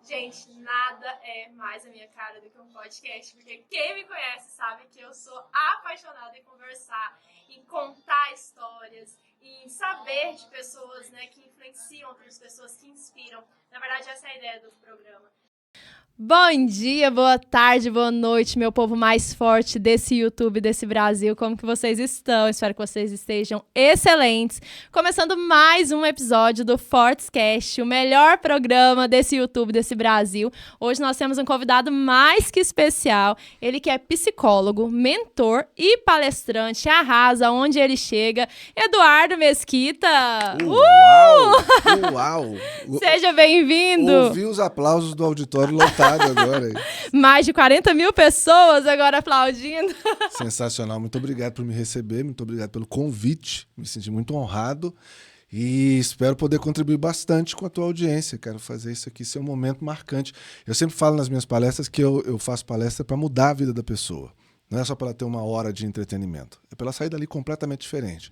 Gente, nada é mais a minha cara do que um podcast, porque quem me conhece sabe que eu sou apaixonada em conversar, em contar histórias, em saber de pessoas, né, que influenciam outras pessoas, que inspiram. Na verdade, essa é a ideia do programa. Bom dia, boa tarde, boa noite, meu povo mais forte desse YouTube, desse Brasil. Como que vocês estão? Espero que vocês estejam excelentes. Começando mais um episódio do Fortescast, o melhor programa desse YouTube, desse Brasil. Hoje nós temos um convidado mais que especial. Ele que é psicólogo, mentor e palestrante, arrasa onde ele chega. Eduardo Mesquita! Uau! Uau! Seja bem-vindo! Ouvi os aplausos do auditório lotado agora. Mais de 40 mil pessoas agora aplaudindo. Sensacional. Muito obrigado por me receber, muito obrigado pelo convite. Me senti muito honrado e espero poder contribuir bastante com a tua audiência. Quero fazer isso aqui ser um momento marcante. Eu sempre falo nas minhas palestras que eu faço palestra para mudar a vida da pessoa. Não é só para ter uma hora de entretenimento. É para ela sair dali completamente diferente.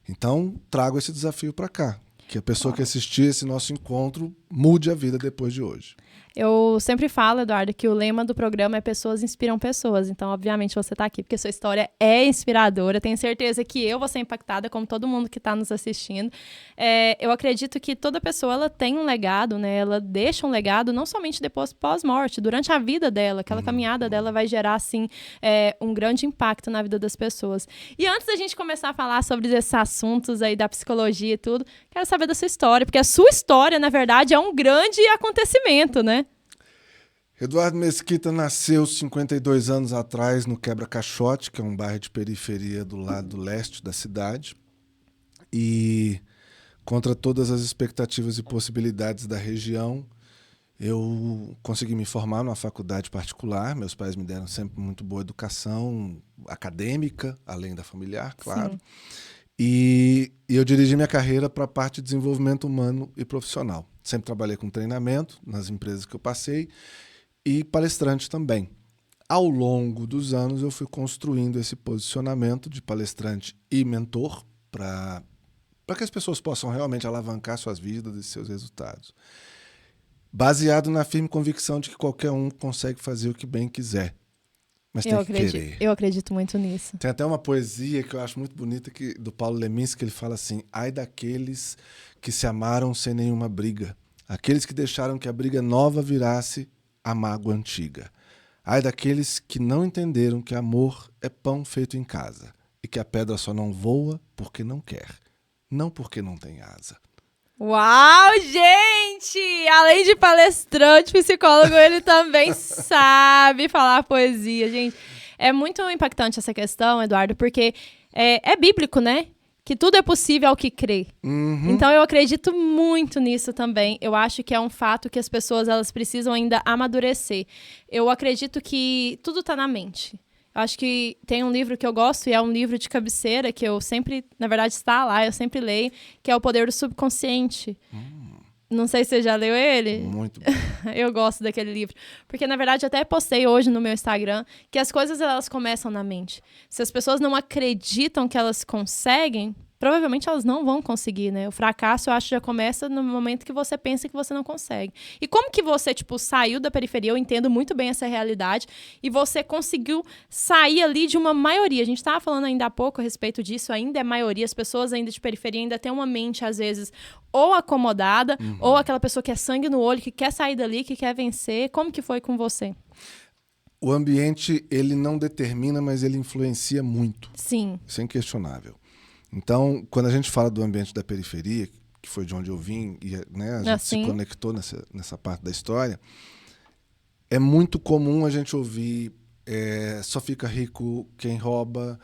Então, trago esse desafio para cá. Que a pessoa que assistir esse nosso encontro mude a vida depois de hoje. Eu sempre falo, Eduardo, que o lema do programa é pessoas inspiram pessoas. Então, obviamente, você está aqui porque sua história é inspiradora. Tenho certeza que eu vou ser impactada, como todo mundo que está nos assistindo. Eu acredito que toda pessoa ela tem um legado, né? Ela deixa um legado não somente depois pós-morte, durante a vida dela. Aquela caminhada dela vai gerar, assim, um grande impacto na vida das pessoas. E antes da gente começar a falar sobre esses assuntos aí da psicologia e tudo, quero saber da sua história, porque a sua história, na verdade, é um grande acontecimento, né? Eduardo Mesquita nasceu 52 anos atrás no Quebra-Caixote, que é um bairro de periferia do lado leste da cidade. E contra todas as expectativas e possibilidades da região, eu consegui me formar numa faculdade particular. Meus pais me deram sempre muito boa educação acadêmica, além da familiar, claro. Sim. E eu dirigi minha carreira para a parte de desenvolvimento humano e profissional. Sempre trabalhei com treinamento nas empresas que eu passei e palestrante também. Ao longo dos anos, eu fui construindo esse posicionamento de palestrante e mentor para que as pessoas possam realmente alavancar suas vidas e seus resultados. Baseado na firme convicção de que qualquer um consegue fazer o que bem quiser. Mas tem que querer. Eu acredito muito nisso. Tem até uma poesia que eu acho muito bonita do Paulo Leminski, que ele fala assim: ai daqueles que se amaram sem nenhuma briga, aqueles que deixaram que a briga nova virasse a mágoa antiga. Ai daqueles que não entenderam que amor é pão feito em casa e que a pedra só não voa porque não quer, não porque não tem asa. Uau, gente! Além de palestrante, psicólogo, ele também sabe falar poesia, gente. É muito impactante essa questão, Eduardo, porque é bíblico, né? Que tudo é possível ao que crê. Uhum. Então, eu acredito muito nisso também. Eu acho que é um fato que as pessoas elas precisam ainda amadurecer. Eu acredito que tudo está na mente. Eu acho que tem um livro que eu gosto, e é um livro de cabeceira, que eu sempre, na verdade, está lá, eu sempre leio, que é O Poder do Subconsciente. Não sei se você já leu ele. Muito bom. Eu gosto daquele livro. Porque, na verdade, até postei hoje no meu Instagram que as coisas elas começam na mente. Se as pessoas não acreditam que elas conseguem, provavelmente elas não vão conseguir, né? O fracasso, eu acho, já começa no momento que você pensa que você não consegue. E como que você, saiu da periferia? Eu entendo muito bem essa realidade. E você conseguiu sair ali de uma maioria. A gente estava falando ainda há pouco a respeito disso. Ainda é maioria. As pessoas ainda de periferia ainda têm uma mente, às vezes, ou acomodada, ou aquela pessoa que é sangue no olho, que quer sair dali, que quer vencer. Como que foi com você? O ambiente, ele não determina, mas ele influencia muito. Sim. Isso é inquestionável. Então, quando a gente fala do ambiente da periferia, que foi de onde eu vim, e né, a gente se conectou nessa parte da história, é muito comum a gente ouvir só fica rico quem rouba,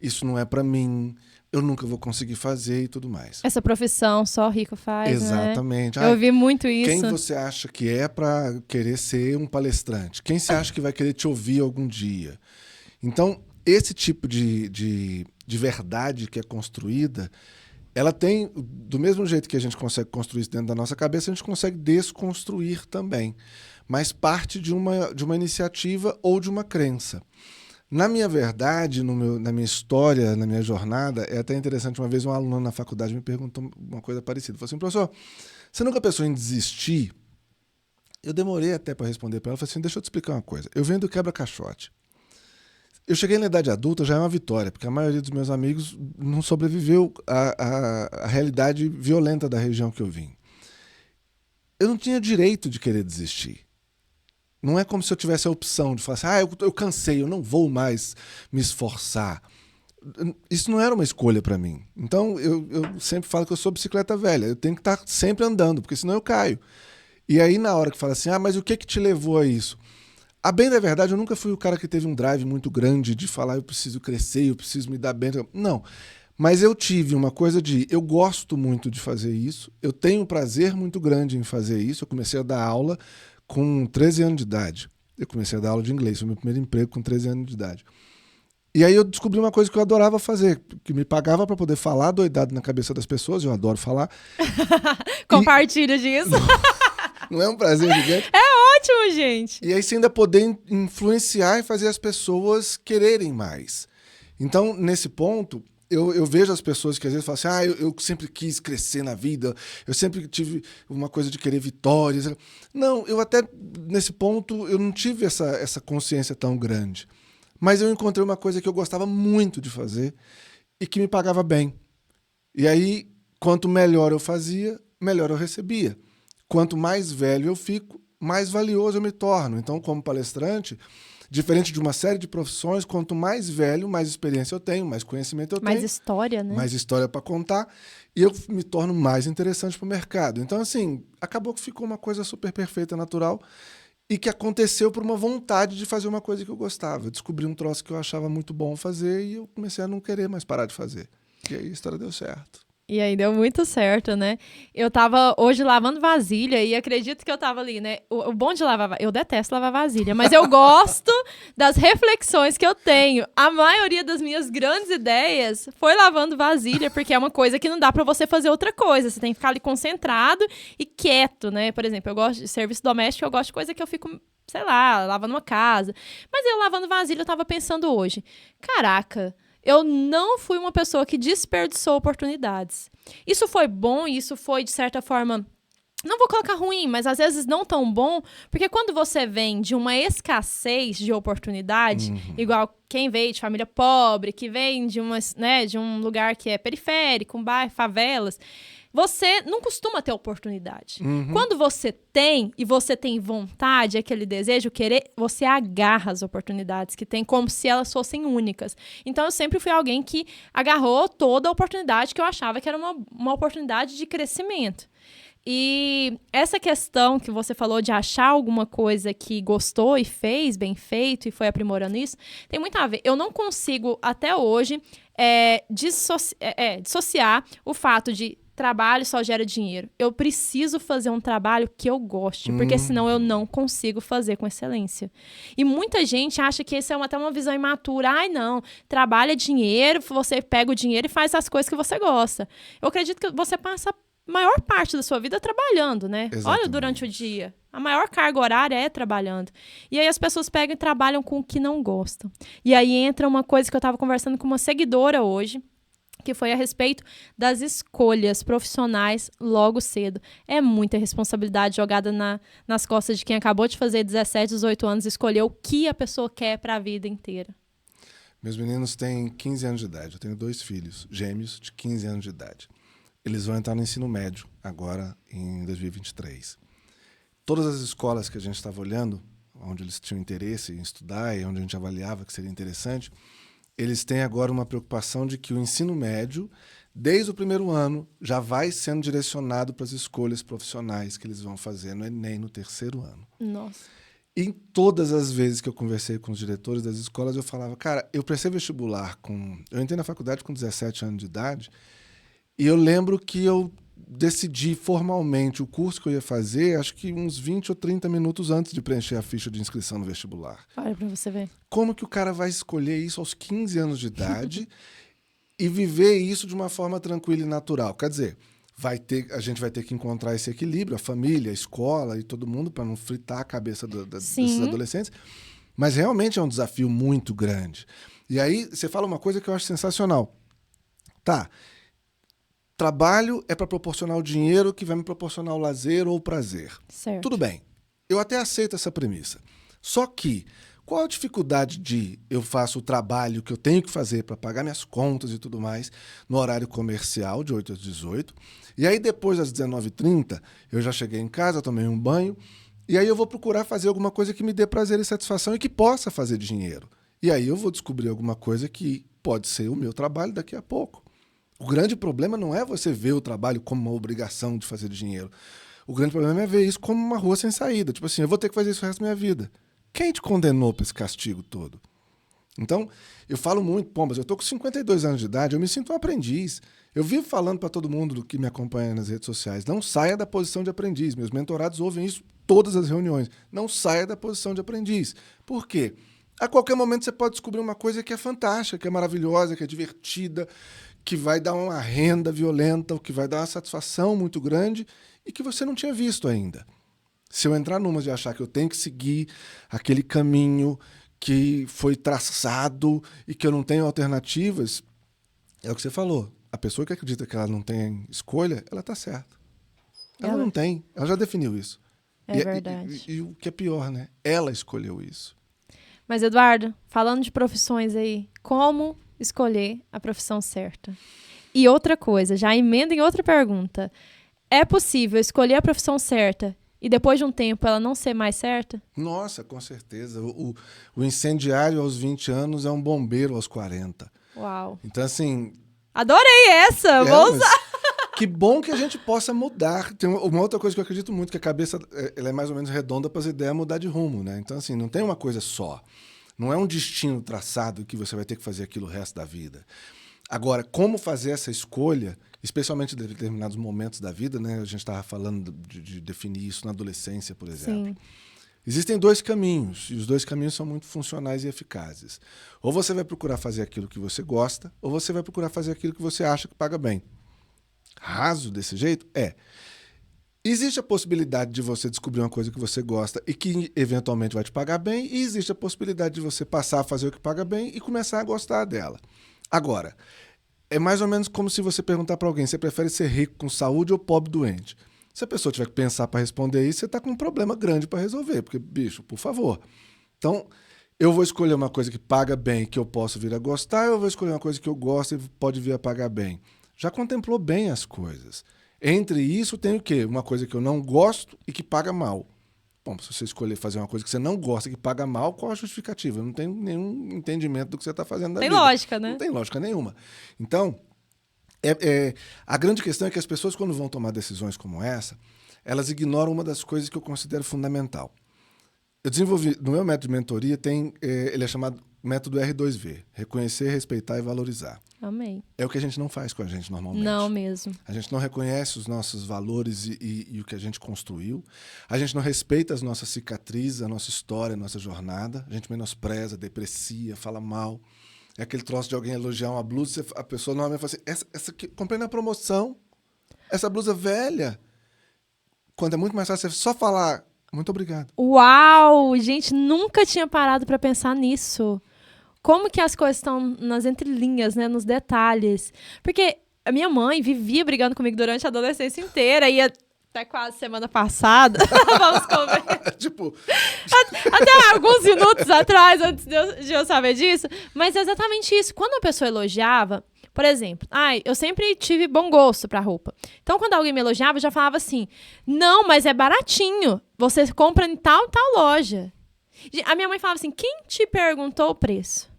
isso não é para mim, eu nunca vou conseguir fazer e tudo mais. Essa profissão só rico faz, exatamente. Né? Eu ouvi muito isso. Quem você acha que é para querer ser um palestrante? Quem você acha que vai querer te ouvir algum dia? Então, esse tipo de verdade que é construída, ela tem, do mesmo jeito que a gente consegue construir isso dentro da nossa cabeça, a gente consegue desconstruir também. Mas parte de uma iniciativa ou de uma crença. Na minha verdade, na minha história, na minha jornada, é até interessante, uma vez um aluno na faculdade me perguntou uma coisa parecida. Ele falou assim: professor, você nunca pensou em desistir? Eu demorei até para responder para ela. Falei assim, deixa eu te explicar uma coisa. Eu venho do quebra-caixote. Eu cheguei na idade adulta, já é uma vitória, porque a maioria dos meus amigos não sobreviveu à realidade violenta da região que eu vim. Eu não tinha direito de querer desistir. Não é como se eu tivesse a opção de falar assim, eu cansei, eu não vou mais me esforçar. Isso não era uma escolha para mim. Então, eu sempre falo que eu sou bicicleta velha. Eu tenho que estar sempre andando, porque senão eu caio. E aí, na hora que fala assim, mas o que te levou a isso? A bem da verdade, eu nunca fui o cara que teve um drive muito grande de falar eu preciso crescer, eu preciso me dar bem. Não. Mas eu tive uma coisa eu gosto muito de fazer isso, eu tenho um prazer muito grande em fazer isso. Eu comecei a dar aula com 13 anos de idade. Eu comecei a dar aula de inglês, foi meu primeiro emprego com 13 anos de idade. E aí eu descobri uma coisa que eu adorava fazer, que me pagava para poder falar doidado na cabeça das pessoas, eu adoro falar. Compartilha disso. Não é um prazer gigante? É ótimo, gente. E aí você ainda poder influenciar e fazer as pessoas quererem mais. Então, nesse ponto, eu vejo as pessoas que às vezes falam assim, eu sempre quis crescer na vida, eu sempre tive uma coisa de querer vitórias. Não, eu até, nesse ponto, eu não tive essa consciência tão grande. Mas eu encontrei uma coisa que eu gostava muito de fazer e que me pagava bem. E aí, quanto melhor eu fazia, melhor eu recebia. Quanto mais velho eu fico, mais valioso eu me torno. Então, como palestrante, diferente de uma série de profissões, quanto mais velho, mais experiência eu tenho, mais conhecimento eu tenho. Mais história, né? Mais história para contar. E eu me torno mais interessante para o mercado. Então, assim, acabou que ficou uma coisa super perfeita, natural, e que aconteceu por uma vontade de fazer uma coisa que eu gostava. Eu descobri um troço que eu achava muito bom fazer e eu comecei a não querer mais parar de fazer. E aí a história deu certo. E aí deu muito certo, né? Eu tava hoje lavando vasilha e acredito que eu tava ali, né? O bom de lavar vasilha, eu detesto lavar vasilha, mas eu gosto das reflexões que eu tenho. A maioria das minhas grandes ideias foi lavando vasilha, porque é uma coisa que não dá pra você fazer outra coisa. Você tem que ficar ali concentrado e quieto, né? Por exemplo, eu gosto de serviço doméstico, eu gosto de coisa que eu fico, sei lá, lavando uma casa. Mas eu lavando vasilha, eu tava pensando hoje, caraca, eu não fui uma pessoa que desperdiçou oportunidades. Isso foi bom, isso foi, de certa forma, não vou colocar ruim, mas às vezes não tão bom, porque quando você vem de uma escassez de oportunidade, igual quem veio de família pobre, que vem de um lugar que é periférico, um bairro, favelas, você não costuma ter oportunidade. Quando você tem, e você tem vontade, aquele desejo, querer, você agarra as oportunidades que tem como se elas fossem únicas. Então, eu sempre fui alguém que agarrou toda a oportunidade que eu achava que era uma oportunidade de crescimento. E essa questão que você falou de achar alguma coisa que gostou e fez bem feito e foi aprimorando isso, tem muito a ver. Eu não consigo, até hoje, dissociar o fato de trabalho só gera dinheiro. Eu preciso fazer um trabalho que eu goste, porque senão eu não consigo fazer com excelência. E muita gente acha que isso é até uma visão imatura. Ai, não, trabalho é dinheiro, você pega o dinheiro e faz as coisas que você gosta. Eu acredito que você passa a maior parte da sua vida trabalhando, né? Exatamente. Olha, durante o dia. A maior carga horária é trabalhando. E aí as pessoas pegam e trabalham com o que não gostam. E aí entra uma coisa que eu estava conversando com uma seguidora hoje, que foi a respeito das escolhas profissionais logo cedo. É muita responsabilidade jogada nas costas de quem acabou de fazer 17, 18 anos e escolher o que a pessoa quer para a vida inteira. Meus meninos têm 15 anos de idade. Eu tenho 2 filhos gêmeos de 15 anos de idade. Eles vão entrar no ensino médio agora em 2023. Todas as escolas que a gente estava olhando, onde eles tinham interesse em estudar e onde a gente avaliava que seria interessante, eles têm agora uma preocupação de que o ensino médio, desde o primeiro ano, já vai sendo direcionado para as escolhas profissionais que eles vão fazer no Enem no terceiro ano. Nossa. Em todas as vezes que eu conversei com os diretores das escolas, eu falava, cara, eu prestei vestibular eu entrei na faculdade com 17 anos de idade, e eu lembro que eu decidi formalmente o curso que eu ia fazer, acho que uns 20 ou 30 minutos antes de preencher a ficha de inscrição no vestibular. Olha pra você ver. Como que o cara vai escolher isso aos 15 anos de idade e viver isso de uma forma tranquila e natural? Quer dizer, a gente vai ter que encontrar esse equilíbrio, a família, a escola e todo mundo, para não fritar a cabeça desses adolescentes. Mas realmente é um desafio muito grande. E aí você fala uma coisa que eu acho sensacional. Tá, trabalho é para proporcionar o dinheiro que vai me proporcionar o lazer ou o prazer. Certo. Tudo bem. Eu até aceito essa premissa. Só que, qual a dificuldade de eu faço o trabalho que eu tenho que fazer para pagar minhas contas e tudo mais no horário comercial, de 8 às 18, e aí depois das 19h30, eu já cheguei em casa, tomei um banho, e aí eu vou procurar fazer alguma coisa que me dê prazer e satisfação e que possa fazer dinheiro. E aí eu vou descobrir alguma coisa que pode ser o meu trabalho daqui a pouco. O grande problema não é você ver o trabalho como uma obrigação de fazer dinheiro. O grande problema é ver isso como uma rua sem saída. Tipo assim, eu vou ter que fazer isso o resto da minha vida. Quem te condenou para esse castigo todo? Então, eu falo muito, pô, mas eu tô com 52 anos de idade, eu me sinto um aprendiz. Eu vivo falando para todo mundo que me acompanha nas redes sociais, não saia da posição de aprendiz. Meus mentorados ouvem isso todas as reuniões. Não saia da posição de aprendiz. Por quê? A qualquer momento você pode descobrir uma coisa que é fantástica, que é maravilhosa, que é divertida, que vai dar uma renda violenta, ou que vai dar uma satisfação muito grande e que você não tinha visto ainda. Se eu entrar numa de achar que eu tenho que seguir aquele caminho que foi traçado e que eu não tenho alternativas, é o que você falou. A pessoa que acredita que ela não tem escolha, ela está certa. Ela não tem. Ela já definiu isso. É verdade. E o que é pior, né? Ela escolheu isso. Mas, Eduardo, falando de profissões aí, como escolher a profissão certa? E outra coisa, já emenda em outra pergunta. É possível escolher a profissão certa e depois de um tempo ela não ser mais certa? Nossa, com certeza. O incendiário aos 20 anos é um bombeiro aos 40. Uau. Então, assim... Adorei essa! Vou usar! Que bom que a gente possa mudar. Tem uma outra coisa que eu acredito muito, que a cabeça ela é mais ou menos redonda para as ideias mudar de rumo, né? Então, assim, não tem uma coisa só. Não é um destino traçado que você vai ter que fazer aquilo o resto da vida. Agora, como fazer essa escolha, especialmente em determinados momentos da vida, né? A gente estava falando de definir isso na adolescência, por exemplo. Sim. Existem dois caminhos, e os dois caminhos são muito funcionais e eficazes. Ou você vai procurar fazer aquilo que você gosta, ou você vai procurar fazer aquilo que você acha que paga bem. Raso desse jeito? Existe a possibilidade de você descobrir uma coisa que você gosta e que eventualmente vai te pagar bem, e existe a possibilidade de você passar a fazer o que paga bem e começar a gostar dela. Agora, é mais ou menos como se você perguntar para alguém, você prefere ser rico com saúde ou pobre doente? Se a pessoa tiver que pensar para responder isso, você está com um problema grande para resolver, porque, bicho, por favor. Então, eu vou escolher uma coisa que paga bem, que eu posso vir a gostar, ou eu vou escolher uma coisa que eu gosto e pode vir a pagar bem? Já contemplou bem as coisas. Entre isso tem o quê? Uma coisa que eu não gosto e que paga mal. Bom, se você escolher fazer uma coisa que você não gosta e que paga mal, qual a justificativa? Não tem nenhum entendimento do que você está fazendo na vida. Tem lógica, né? Não tem lógica nenhuma. Então, a grande questão é que as pessoas, quando vão tomar decisões como essa, elas ignoram uma das coisas que eu considero fundamental. Eu desenvolvi, no meu método de mentoria, ele é chamado método R2V, reconhecer, respeitar e valorizar. Amei. É o que a gente não faz com a gente normalmente. Não mesmo. A gente não reconhece os nossos valores e o que a gente construiu. A gente não respeita as nossas cicatrizes, a nossa história, a nossa jornada. A gente menospreza, deprecia, fala mal. É aquele troço de alguém elogiar uma blusa, a pessoa normalmente fala assim, essa aqui, comprei na promoção, essa blusa velha. Quando é muito mais fácil você só falar, muito obrigado. Uau! Gente, nunca tinha parado para pensar nisso. Como que as coisas estão nas entrelinhas, né? Nos detalhes. Porque a minha mãe vivia brigando comigo durante a adolescência inteira. E até quase semana passada. Vamos conversar. Tipo... Até alguns minutos atrás, antes de eu saber disso. Mas é exatamente isso. Quando a pessoa elogiava... Por exemplo, eu sempre tive bom gosto pra roupa. Então, quando alguém me elogiava, eu já falava assim, não, mas é baratinho. Você compra em tal e tal loja. A minha mãe falava assim, quem te perguntou o preço?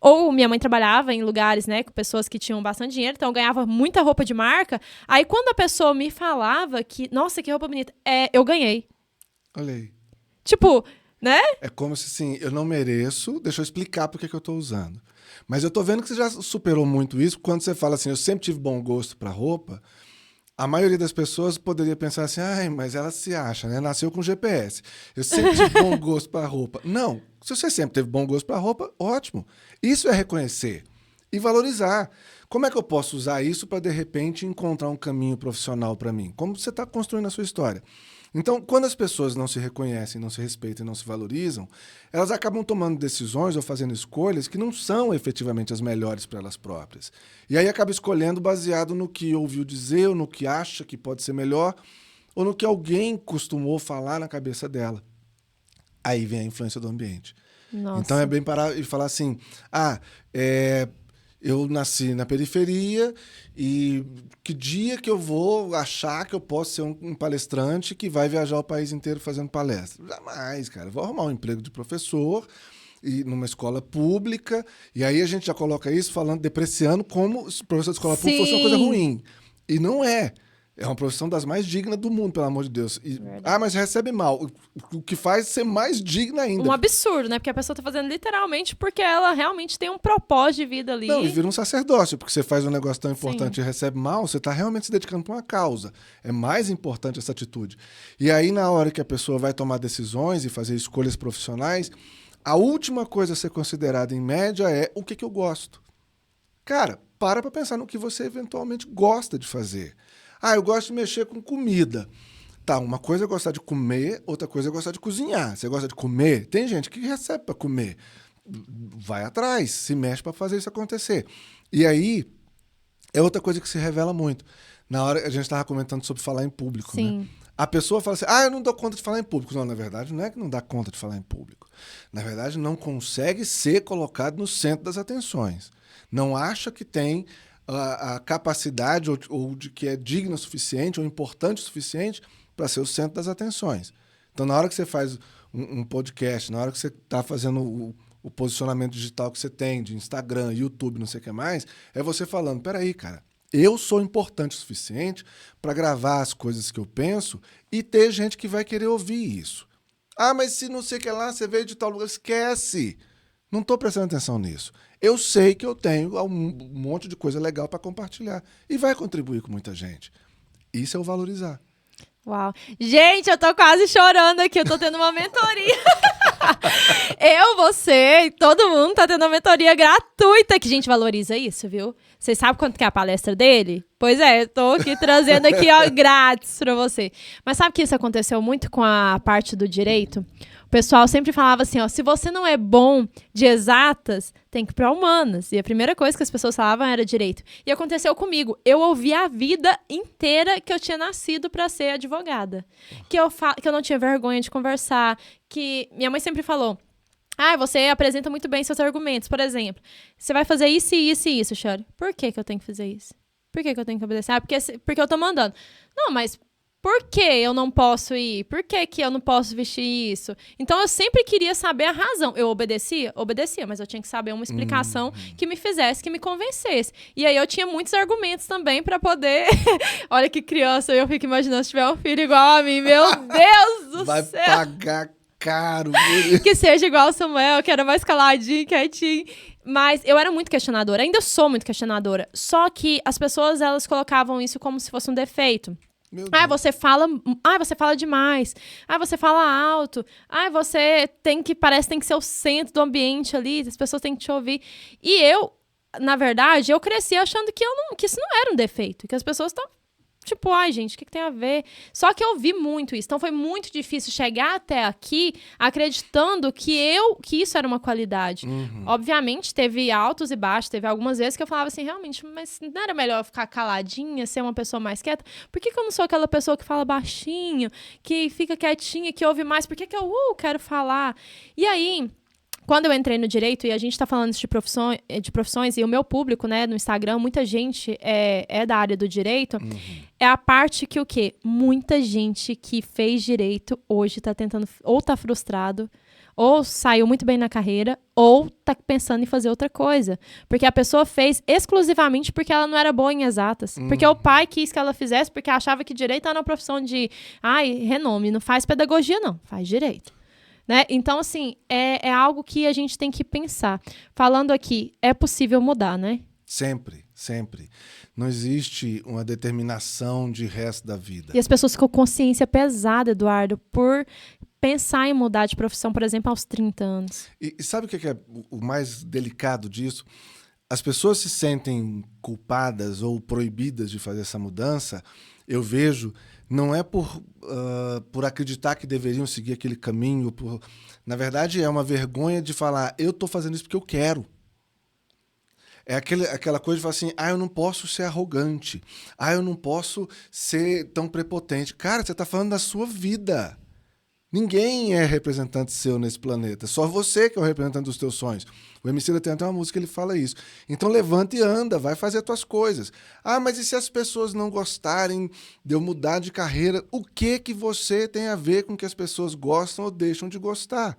Ou minha mãe trabalhava em lugares, né, com pessoas que tinham bastante dinheiro, então eu ganhava muita roupa de marca. Aí, quando a pessoa me falava que, nossa, que roupa bonita, eu ganhei. Olha aí. Tipo, né? É como se assim, eu não mereço, deixa eu explicar por que eu tô usando. Mas eu tô vendo que você já superou muito isso. Quando você fala assim, eu sempre tive bom gosto para roupa, a maioria das pessoas poderia pensar assim, mas ela se acha, né? Nasceu com GPS. Eu sempre tive bom gosto para roupa. Não, se você sempre teve bom gosto para roupa, ótimo. Isso é reconhecer e valorizar. Como é que eu posso usar isso para, de repente, encontrar um caminho profissional para mim? Como você está construindo a sua história? Então, quando as pessoas não se reconhecem, não se respeitam e não se valorizam, elas acabam tomando decisões ou fazendo escolhas que não são efetivamente as melhores para elas próprias. E aí acaba escolhendo baseado no que ouviu dizer ou no que acha que pode ser melhor, ou no que alguém costumou falar na cabeça dela. Aí vem a influência do ambiente. Nossa. Então é bem parar e falar assim, eu nasci na periferia e que dia que eu vou achar que eu posso ser um palestrante que vai viajar o país inteiro fazendo palestra? Jamais, cara. Vou arrumar um emprego de professor e numa escola pública, e aí a gente já coloca isso depreciando como se o professor de escola pública fosse uma coisa ruim. E não é. É uma profissão das mais dignas do mundo, pelo amor de Deus. Mas recebe mal. O que faz ser mais digna ainda. Um absurdo, né? Porque a pessoa tá fazendo literalmente porque ela realmente tem um propósito de vida ali. Não, e vira um sacerdócio, porque você faz um negócio tão importante e recebe mal, você tá realmente se dedicando para uma causa. É mais importante essa atitude. E aí, na hora que a pessoa vai tomar decisões e fazer escolhas profissionais, a última coisa a ser considerada, em média, é o que eu gosto. Cara, para pensar no que você eventualmente gosta de fazer. Eu gosto de mexer com comida. Tá, uma coisa é gostar de comer, outra coisa é gostar de cozinhar. Você gosta de comer? Tem gente que recebe para comer. Vai atrás, se mexe para fazer isso acontecer. E aí, é outra coisa que se revela muito. Na hora, a gente estava comentando sobre falar em público, Sim. né? A pessoa fala assim, eu não dou conta de falar em público. Não, na verdade, não é que não dá conta de falar em público. Na verdade, não consegue ser colocado no centro das atenções. Não acha que tem a capacidade ou de que é digna o suficiente ou importante o suficiente para ser o centro das atenções. Então, na hora que você faz um podcast, na hora que você está fazendo o posicionamento digital que você tem de Instagram, YouTube, não sei o que mais, é você falando, peraí, cara, eu sou importante o suficiente para gravar as coisas que eu penso e ter gente que vai querer ouvir isso. Mas se não sei o que lá, você veio de tal lugar, esquece. Não estou prestando atenção nisso. Eu sei que eu tenho um monte de coisa legal para compartilhar. E vai contribuir com muita gente. Isso é o valorizar. Uau. Gente, eu tô quase chorando aqui. Eu tô tendo uma mentoria. Você e todo mundo tá tendo uma mentoria gratuita. Que a gente valoriza isso, viu? Vocês sabem quanto que é a palestra dele? Pois é, eu tô aqui trazendo aqui, grátis pra você. Mas sabe que isso aconteceu muito com a parte do direito? O pessoal sempre falava assim, se você não é bom de exatas, tem que ir para humanas. E a primeira coisa que as pessoas falavam era direito. E aconteceu comigo. Eu ouvi a vida inteira que eu tinha nascido para ser advogada. Que eu não tinha vergonha de conversar. Que minha mãe sempre falou, você apresenta muito bem seus argumentos. Por exemplo, você vai fazer isso e isso e isso, Shari. Por que eu tenho que fazer isso? Por que eu tenho que obedecer? Porque eu tô mandando. Não, mas por que eu não posso ir? Por que eu não posso vestir isso? Então, eu sempre queria saber a razão. Eu obedecia? Obedecia, mas eu tinha que saber uma explicação que me fizesse, que me convencesse. E aí, eu tinha muitos argumentos também pra poder... Olha que criança, eu fico imaginando se tiver um filho igual a mim. Meu Deus do Vai céu! Vai pagar caro. Que seja igual ao Samuel, que era mais caladinho, quietinho. Mas eu era muito questionadora. Ainda sou muito questionadora. Só que as pessoas, elas colocavam isso como se fosse um defeito. Você fala demais. Você fala alto. Parece que tem que ser o centro do ambiente ali, as pessoas têm que te ouvir. E eu, na verdade, eu cresci achando que isso não era um defeito, que as pessoas estão tipo, gente, o que tem a ver? Só que eu vi muito isso. Então, foi muito difícil chegar até aqui acreditando que isso era uma qualidade. Obviamente, teve altos e baixos. Teve algumas vezes que eu falava assim, realmente, mas não era melhor eu ficar caladinha, ser uma pessoa mais quieta? Por que eu não sou aquela pessoa que fala baixinho, que fica quietinha, que ouve mais? Por que eu quero falar? E aí... Quando eu entrei no direito, e a gente está falando de profissões, e o meu público, né, no Instagram, muita gente é da área do direito, é a parte que o quê? Muita gente que fez direito hoje está tentando, ou está frustrado, ou saiu muito bem na carreira, ou está pensando em fazer outra coisa. Porque a pessoa fez exclusivamente porque ela não era boa em exatas. Porque o pai quis que ela fizesse, porque achava que direito era uma profissão de, renome, não faz pedagogia não, faz direito. Né? Então, assim, é algo que a gente tem que pensar. Falando aqui, é possível mudar, né? Sempre, sempre. Não existe uma determinação de resto da vida. E as pessoas ficam com consciência pesada, Eduardo, por pensar em mudar de profissão, por exemplo, aos 30 anos. E sabe o que é o mais delicado disso? As pessoas se sentem culpadas ou proibidas de fazer essa mudança, eu vejo... Não é por acreditar que deveriam seguir aquele caminho. Na verdade, é uma vergonha de falar, eu estou fazendo isso porque eu quero. É aquela coisa de falar assim, eu não posso ser arrogante. Eu não posso ser tão prepotente. Cara, você tá falando da sua vida. Ninguém é representante seu nesse planeta. Só você que é o representante dos teus sonhos. O Emicida tem até uma música que ele fala isso. Então levanta e anda, vai fazer as tuas coisas. Mas e se as pessoas não gostarem de eu mudar de carreira? O que você tem a ver com o que as pessoas gostam ou deixam de gostar?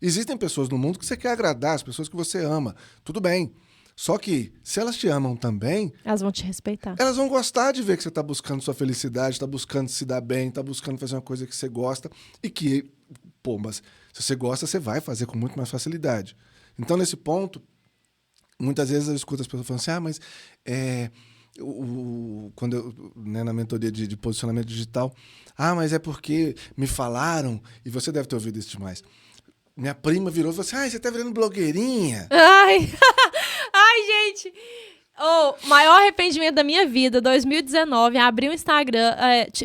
Existem pessoas no mundo que você quer agradar, as pessoas que você ama. Tudo bem. Só que, se elas te amam também... Elas vão te respeitar. Elas vão gostar de ver que você está buscando sua felicidade, está buscando se dar bem, está buscando fazer uma coisa que você gosta e que, mas se você gosta, você vai fazer com muito mais facilidade. Então, nesse ponto, muitas vezes eu escuto as pessoas falando assim, quando eu, né, na mentoria de posicionamento digital, mas é porque me falaram, e você deve ter ouvido isso demais, minha prima virou e falou assim, você tá virando blogueirinha? Ai, gente... maior arrependimento da minha vida, 2019, abri um Instagram,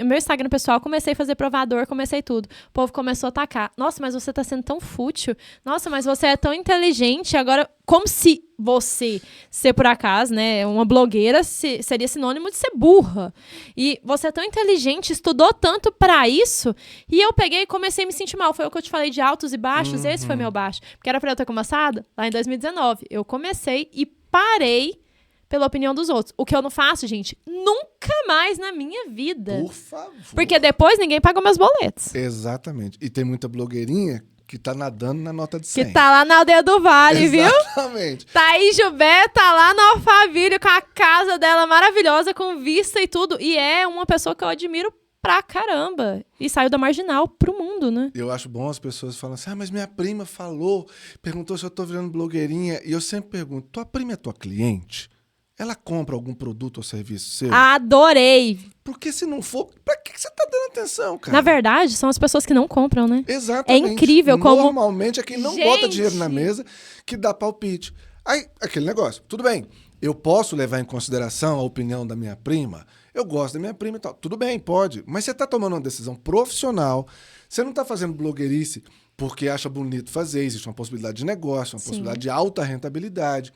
meu Instagram pessoal, comecei a fazer provador, comecei tudo. O povo começou a atacar. Nossa, mas você tá sendo tão fútil. Nossa, mas você é tão inteligente. Agora, como se você ser, por acaso, né, uma blogueira, seria sinônimo de ser burra. E você é tão inteligente, estudou tanto pra isso, e eu peguei e comecei a me sentir mal. Foi o que eu te falei de altos e baixos, esse foi meu baixo. Porque era pra eu ter começado lá em 2019. Eu comecei e parei pela opinião dos outros. O que eu não faço, gente, nunca mais na minha vida. Por favor. Porque depois ninguém pagou meus boletos. Exatamente. E tem muita blogueirinha que tá nadando na nota de 100. Que tá lá na aldeia do Vale, viu? Exatamente. Thaís Gilberto tá lá no Alphaville com a casa dela maravilhosa, com vista e tudo. E é uma pessoa que eu admiro pra caramba. E saiu da marginal pro mundo, né? Eu acho bom as pessoas falam assim, mas minha prima falou, perguntou se eu tô virando blogueirinha. E eu sempre pergunto, tua prima é tua cliente? Ela compra algum produto ou serviço seu? Adorei! Porque se não for, pra que você tá dando atenção, cara? Na verdade, são as pessoas que não compram, né? Exatamente. É incrível como... Normalmente é quem não bota dinheiro na mesa que dá palpite. Aí, aquele negócio, tudo bem, eu posso levar em consideração a opinião da minha prima? Eu gosto da minha prima e tal. Tudo bem, pode. Mas você tá tomando uma decisão profissional, você não tá fazendo blogueirice porque acha bonito fazer, existe uma possibilidade de negócio, uma possibilidade de alta rentabilidade.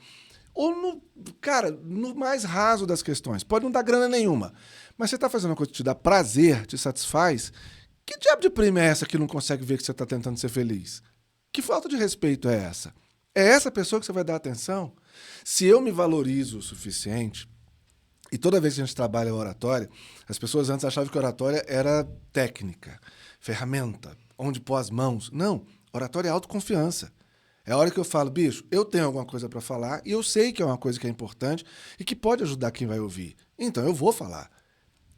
Ou, no mais raso das questões. Pode não dar grana nenhuma. Mas você está fazendo uma coisa que te dá prazer, te satisfaz. Que diabo de prima é essa que não consegue ver que você está tentando ser feliz? Que falta de respeito é essa? É essa pessoa que você vai dar atenção? Se eu me valorizo o suficiente, e toda vez que a gente trabalha oratória, as pessoas antes achavam que oratória era técnica, ferramenta, onde pôr as mãos. Não, oratória é autoconfiança. É a hora que eu falo, bicho, eu tenho alguma coisa para falar e eu sei que é uma coisa que é importante e que pode ajudar quem vai ouvir. Então eu vou falar.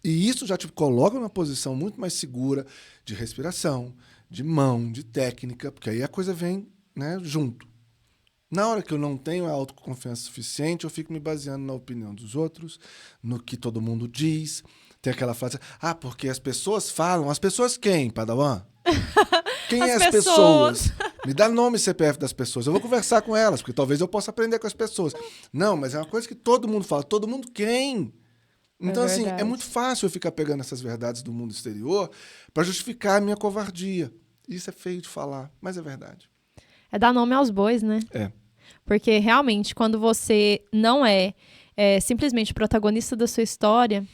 E isso já te coloca numa posição muito mais segura de respiração, de mão, de técnica, porque aí a coisa vem, né, junto. Na hora que eu não tenho a autoconfiança suficiente, eu fico me baseando na opinião dos outros, no que todo mundo diz. Tem aquela frase, porque as pessoas falam. As pessoas quem, Padawan? Quem é as pessoas? Me dá nome e CPF das pessoas. Eu vou conversar com elas, porque talvez eu possa aprender com as pessoas. Não, mas é uma coisa que todo mundo fala. Todo mundo quem? Então, assim, é muito fácil eu ficar pegando essas verdades do mundo exterior para justificar a minha covardia. Isso é feio de falar, mas é verdade. É dar nome aos bois, né? É. Porque, realmente, quando você não é simplesmente protagonista da sua história,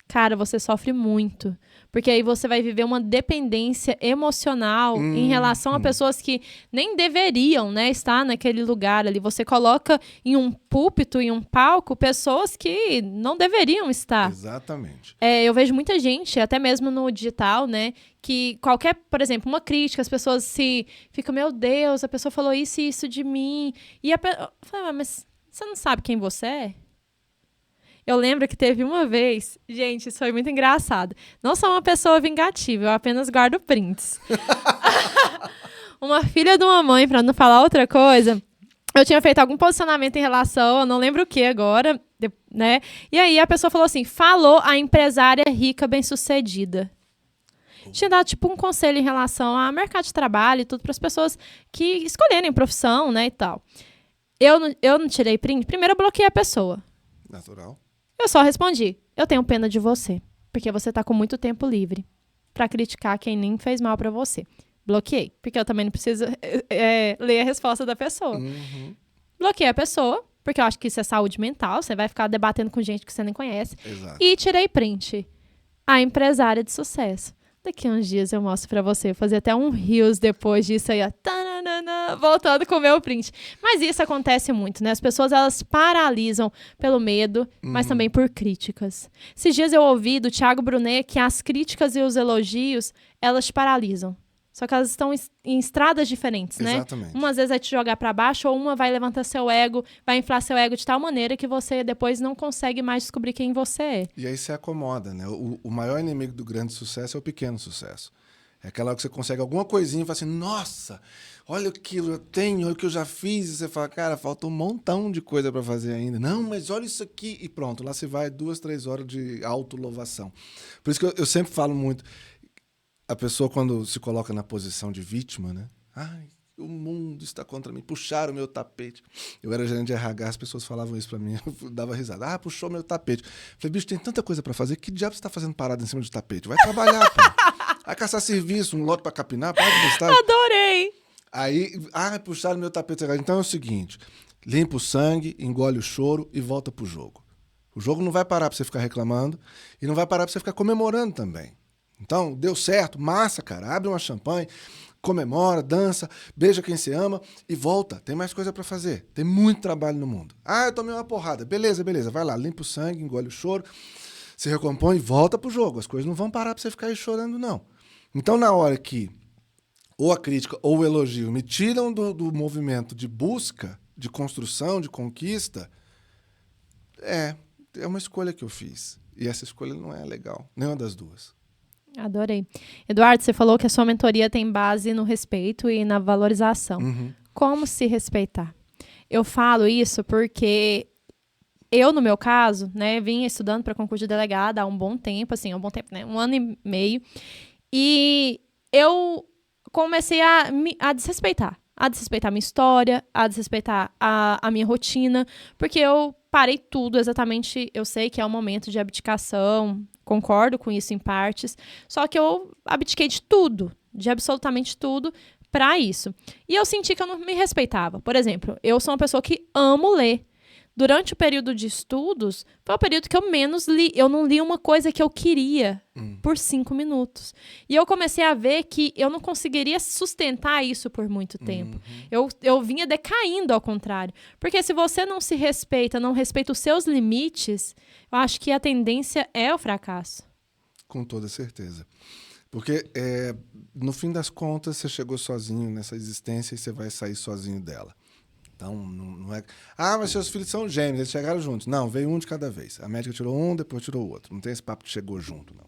cara, você sofre muito. Porque aí você vai viver uma dependência emocional em relação a pessoas que nem deveriam, né, estar naquele lugar ali. Você coloca em um púlpito, em um palco, pessoas que não deveriam estar. Exatamente. Eu vejo muita gente, até mesmo no digital, né, que qualquer, por exemplo, uma crítica, as pessoas ficam, meu Deus, a pessoa falou isso e isso de mim. E eu falei, mas você não sabe quem você é? Eu lembro que teve uma vez... Gente, isso foi muito engraçado. Não sou uma pessoa vingativa, eu apenas guardo prints. Uma filha de uma mãe, pra não falar outra coisa, eu tinha feito algum posicionamento em relação, eu não lembro o que agora, né? E aí a pessoa falou assim, falou a empresária rica bem-sucedida. Tinha dado tipo um conselho em relação ao mercado de trabalho e tudo, para as pessoas que escolherem profissão, né, e tal. Eu não tirei print, primeiro eu bloqueei a pessoa. Natural. Eu só respondi, eu tenho pena de você, porque você tá com muito tempo livre pra criticar quem nem fez mal pra você. Bloqueei, porque eu também não preciso ler a resposta da pessoa. Bloqueei a pessoa, porque eu acho que isso é saúde mental, você vai ficar debatendo com gente que você nem conhece. Exato. E tirei print. A empresária de sucesso. Daqui a uns dias eu mostro pra você. Fazer até um reels depois disso aí, ó. Tananana, voltando com o meu print. Mas isso acontece muito, né? As pessoas, elas paralisam pelo medo, mas também por críticas. Esses dias eu ouvi do Thiago Brunet que as críticas e os elogios, elas te paralisam. Só que elas estão em estradas diferentes, né? Exatamente. Uma às vezes vai te jogar pra baixo, ou uma vai levantar seu ego, vai inflar seu ego de tal maneira que você depois não consegue mais descobrir quem você é. E aí você acomoda, né? O maior inimigo do grande sucesso é o pequeno sucesso. É aquela hora que você consegue alguma coisinha e fala assim, nossa, olha o que eu tenho, olha o que eu já fiz. E você fala, cara, falta um montão de coisa para fazer ainda. Não, mas olha isso aqui. E pronto, lá se vai 2, 3 horas de autolouvação. Por isso que eu sempre falo muito, a pessoa quando se coloca na posição de vítima, né? Ai, o mundo está contra mim, puxaram o meu tapete. Eu era gerente de RH, as pessoas falavam isso pra mim, eu dava risada. Ah, puxou meu tapete. Falei, bicho, tem tanta coisa pra fazer, que diabo você tá fazendo parado em cima do tapete? Vai trabalhar, pô. Vai caçar serviço, um lote pra capinar, para de gostar. Adorei! Aí, puxaram meu tapete. Então é o seguinte, limpa o sangue, engole o choro e volta pro jogo. O jogo não vai parar pra você ficar reclamando e não vai parar pra você ficar comemorando também. Então, deu certo, massa, cara, abre uma champanhe, comemora, dança, beija quem você ama e volta. Tem mais coisa pra fazer. Tem muito trabalho no mundo. Ah, eu tomei uma porrada. Beleza. Vai lá, limpa o sangue, engole o choro, se recompõe e volta pro jogo. As coisas não vão parar pra você ficar aí chorando, não. Então, na hora que ou a crítica ou o elogio me tiram do movimento de busca, de construção, de conquista, é uma escolha que eu fiz. E essa escolha não é legal, nenhuma das duas. Adorei. Eduardo, você falou que a sua mentoria tem base no respeito e na valorização. Como se respeitar? Eu falo isso porque eu, no meu caso, né, vinha estudando para concurso de delegada há um bom tempo, né, 1 ano e meio, e eu comecei a desrespeitar. A desrespeitar a minha história, a desrespeitar a minha rotina, porque eu parei tudo exatamente, eu sei que é um momento de abdicação, concordo com isso em partes, só que eu abdiquei de tudo, de absolutamente tudo, para isso. E eu senti que eu não me respeitava. Por exemplo, eu sou uma pessoa que amo ler. Durante o período de estudos, foi o período que eu menos li. Eu não li uma coisa que eu queria por 5 minutos. E eu comecei a ver que eu não conseguiria sustentar isso por muito tempo. Eu vinha decaindo, ao contrário. Porque se você não se respeita, não respeita os seus limites, eu acho que a tendência é o fracasso. Com toda certeza. Porque, no fim das contas, você chegou sozinho nessa existência e você vai sair sozinho dela. Então, não é... Ah, mas seus filhos são gêmeos, eles chegaram juntos. Não, veio um de cada vez. A médica tirou um, depois tirou o outro. Não tem esse papo que chegou junto, não.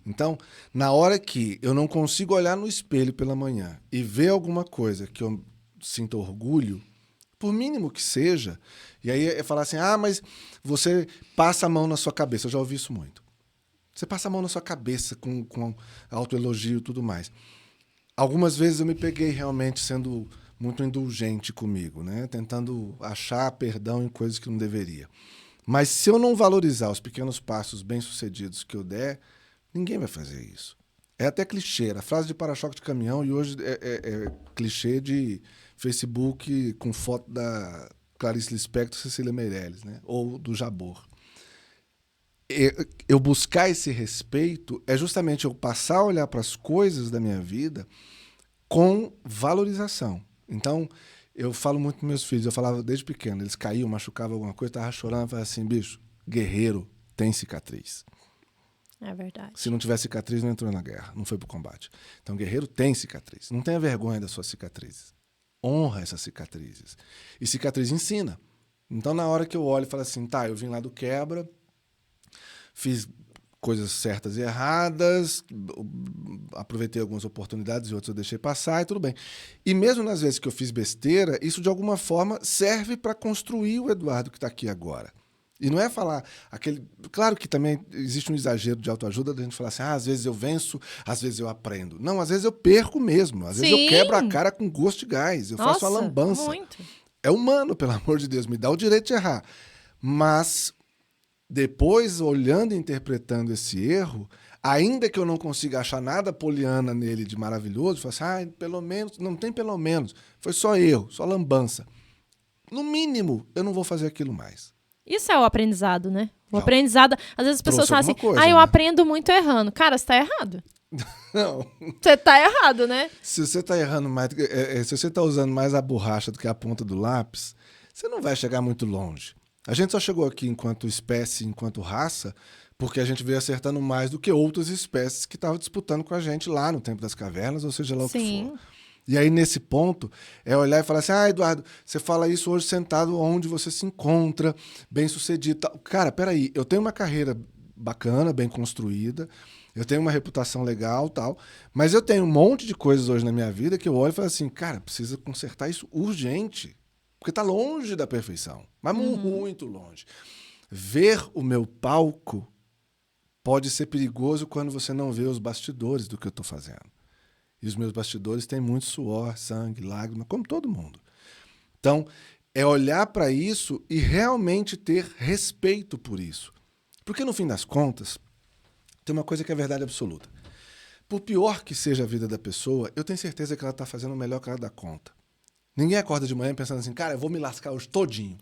Então, na hora que eu não consigo olhar no espelho pela manhã e ver alguma coisa que eu sinto orgulho, por mínimo que seja, e aí é falar assim, mas você passa a mão na sua cabeça. Eu já ouvi isso muito. Você passa a mão na sua cabeça com autoelogio e tudo mais. Algumas vezes eu me peguei realmente sendo muito indulgente comigo, né? Tentando achar perdão em coisas que não deveria. Mas se eu não valorizar os pequenos passos bem-sucedidos que eu der, ninguém vai fazer isso. É até clichê, a frase de para-choque de caminhão, e hoje é clichê de Facebook com foto da Clarice Lispector e Cecília Meirelles, né? Ou do Jabor. Eu buscar esse respeito é justamente eu passar a olhar para as coisas da minha vida com valorização. Então, eu falo muito com meus filhos, eu falava desde pequeno, eles caíam, machucavam alguma coisa, estavam chorando, eu falava assim, bicho, guerreiro tem cicatriz. É verdade. Se não tiver cicatriz, não entrou na guerra, não foi pro combate. Então, guerreiro tem cicatriz. Não tenha vergonha das suas cicatrizes. Honra essas cicatrizes. E cicatriz ensina. Então, na hora que eu olho e falo assim, eu vim lá do quebra, fiz coisas certas e erradas, aproveitei algumas oportunidades e outras eu deixei passar e tudo bem. E mesmo nas vezes que eu fiz besteira, isso de alguma forma serve para construir o Eduardo que está aqui agora. E não é falar aquele... Claro que também existe um exagero de autoajuda da gente falar assim, às vezes eu venço, às vezes eu aprendo. Não, às vezes eu perco mesmo, às vezes eu quebro a cara com gosto de gás, eu faço uma lambança. Muito. É humano, pelo amor de Deus, me dá o direito de errar. Mas depois, olhando e interpretando esse erro, ainda que eu não consiga achar nada poliana nele de maravilhoso, eu falo assim, pelo menos, não tem pelo menos, foi só erro, só lambança. no mínimo, eu não vou fazer aquilo mais. Isso é o aprendizado, né? O Não. aprendizado... Às vezes as pessoas falam assim, eu aprendo muito errando. Cara, você tá errado. Não. Você tá errado, né? Se você tá errando mais, se você tá usando mais a borracha do que a ponta do lápis, você não vai chegar muito longe. A gente só chegou aqui enquanto espécie, enquanto raça, porque a gente veio acertando mais do que outras espécies que estavam disputando com a gente lá no tempo das cavernas, ou seja lá o que for. E aí, nesse ponto, é olhar e falar assim, Eduardo, você fala isso hoje sentado onde você se encontra, bem sucedido. Cara, peraí, eu tenho uma carreira bacana, bem construída, eu tenho uma reputação legal, tal, mas eu tenho um monte de coisas hoje na minha vida que eu olho e falo assim, cara, precisa consertar isso urgente, porque tá longe da perfeição, mas muito longe. Ver o meu palco pode ser perigoso quando você não vê os bastidores do que eu tô fazendo. E os meus bastidores têm muito suor, sangue, lágrima, como todo mundo. Então, é olhar para isso e realmente ter respeito por isso. Porque, no fim das contas, tem uma coisa que é verdade absoluta. Por pior que seja a vida da pessoa, eu tenho certeza que ela está fazendo o melhor que ela dá conta. Ninguém acorda de manhã pensando assim, cara, eu vou me lascar hoje todinho.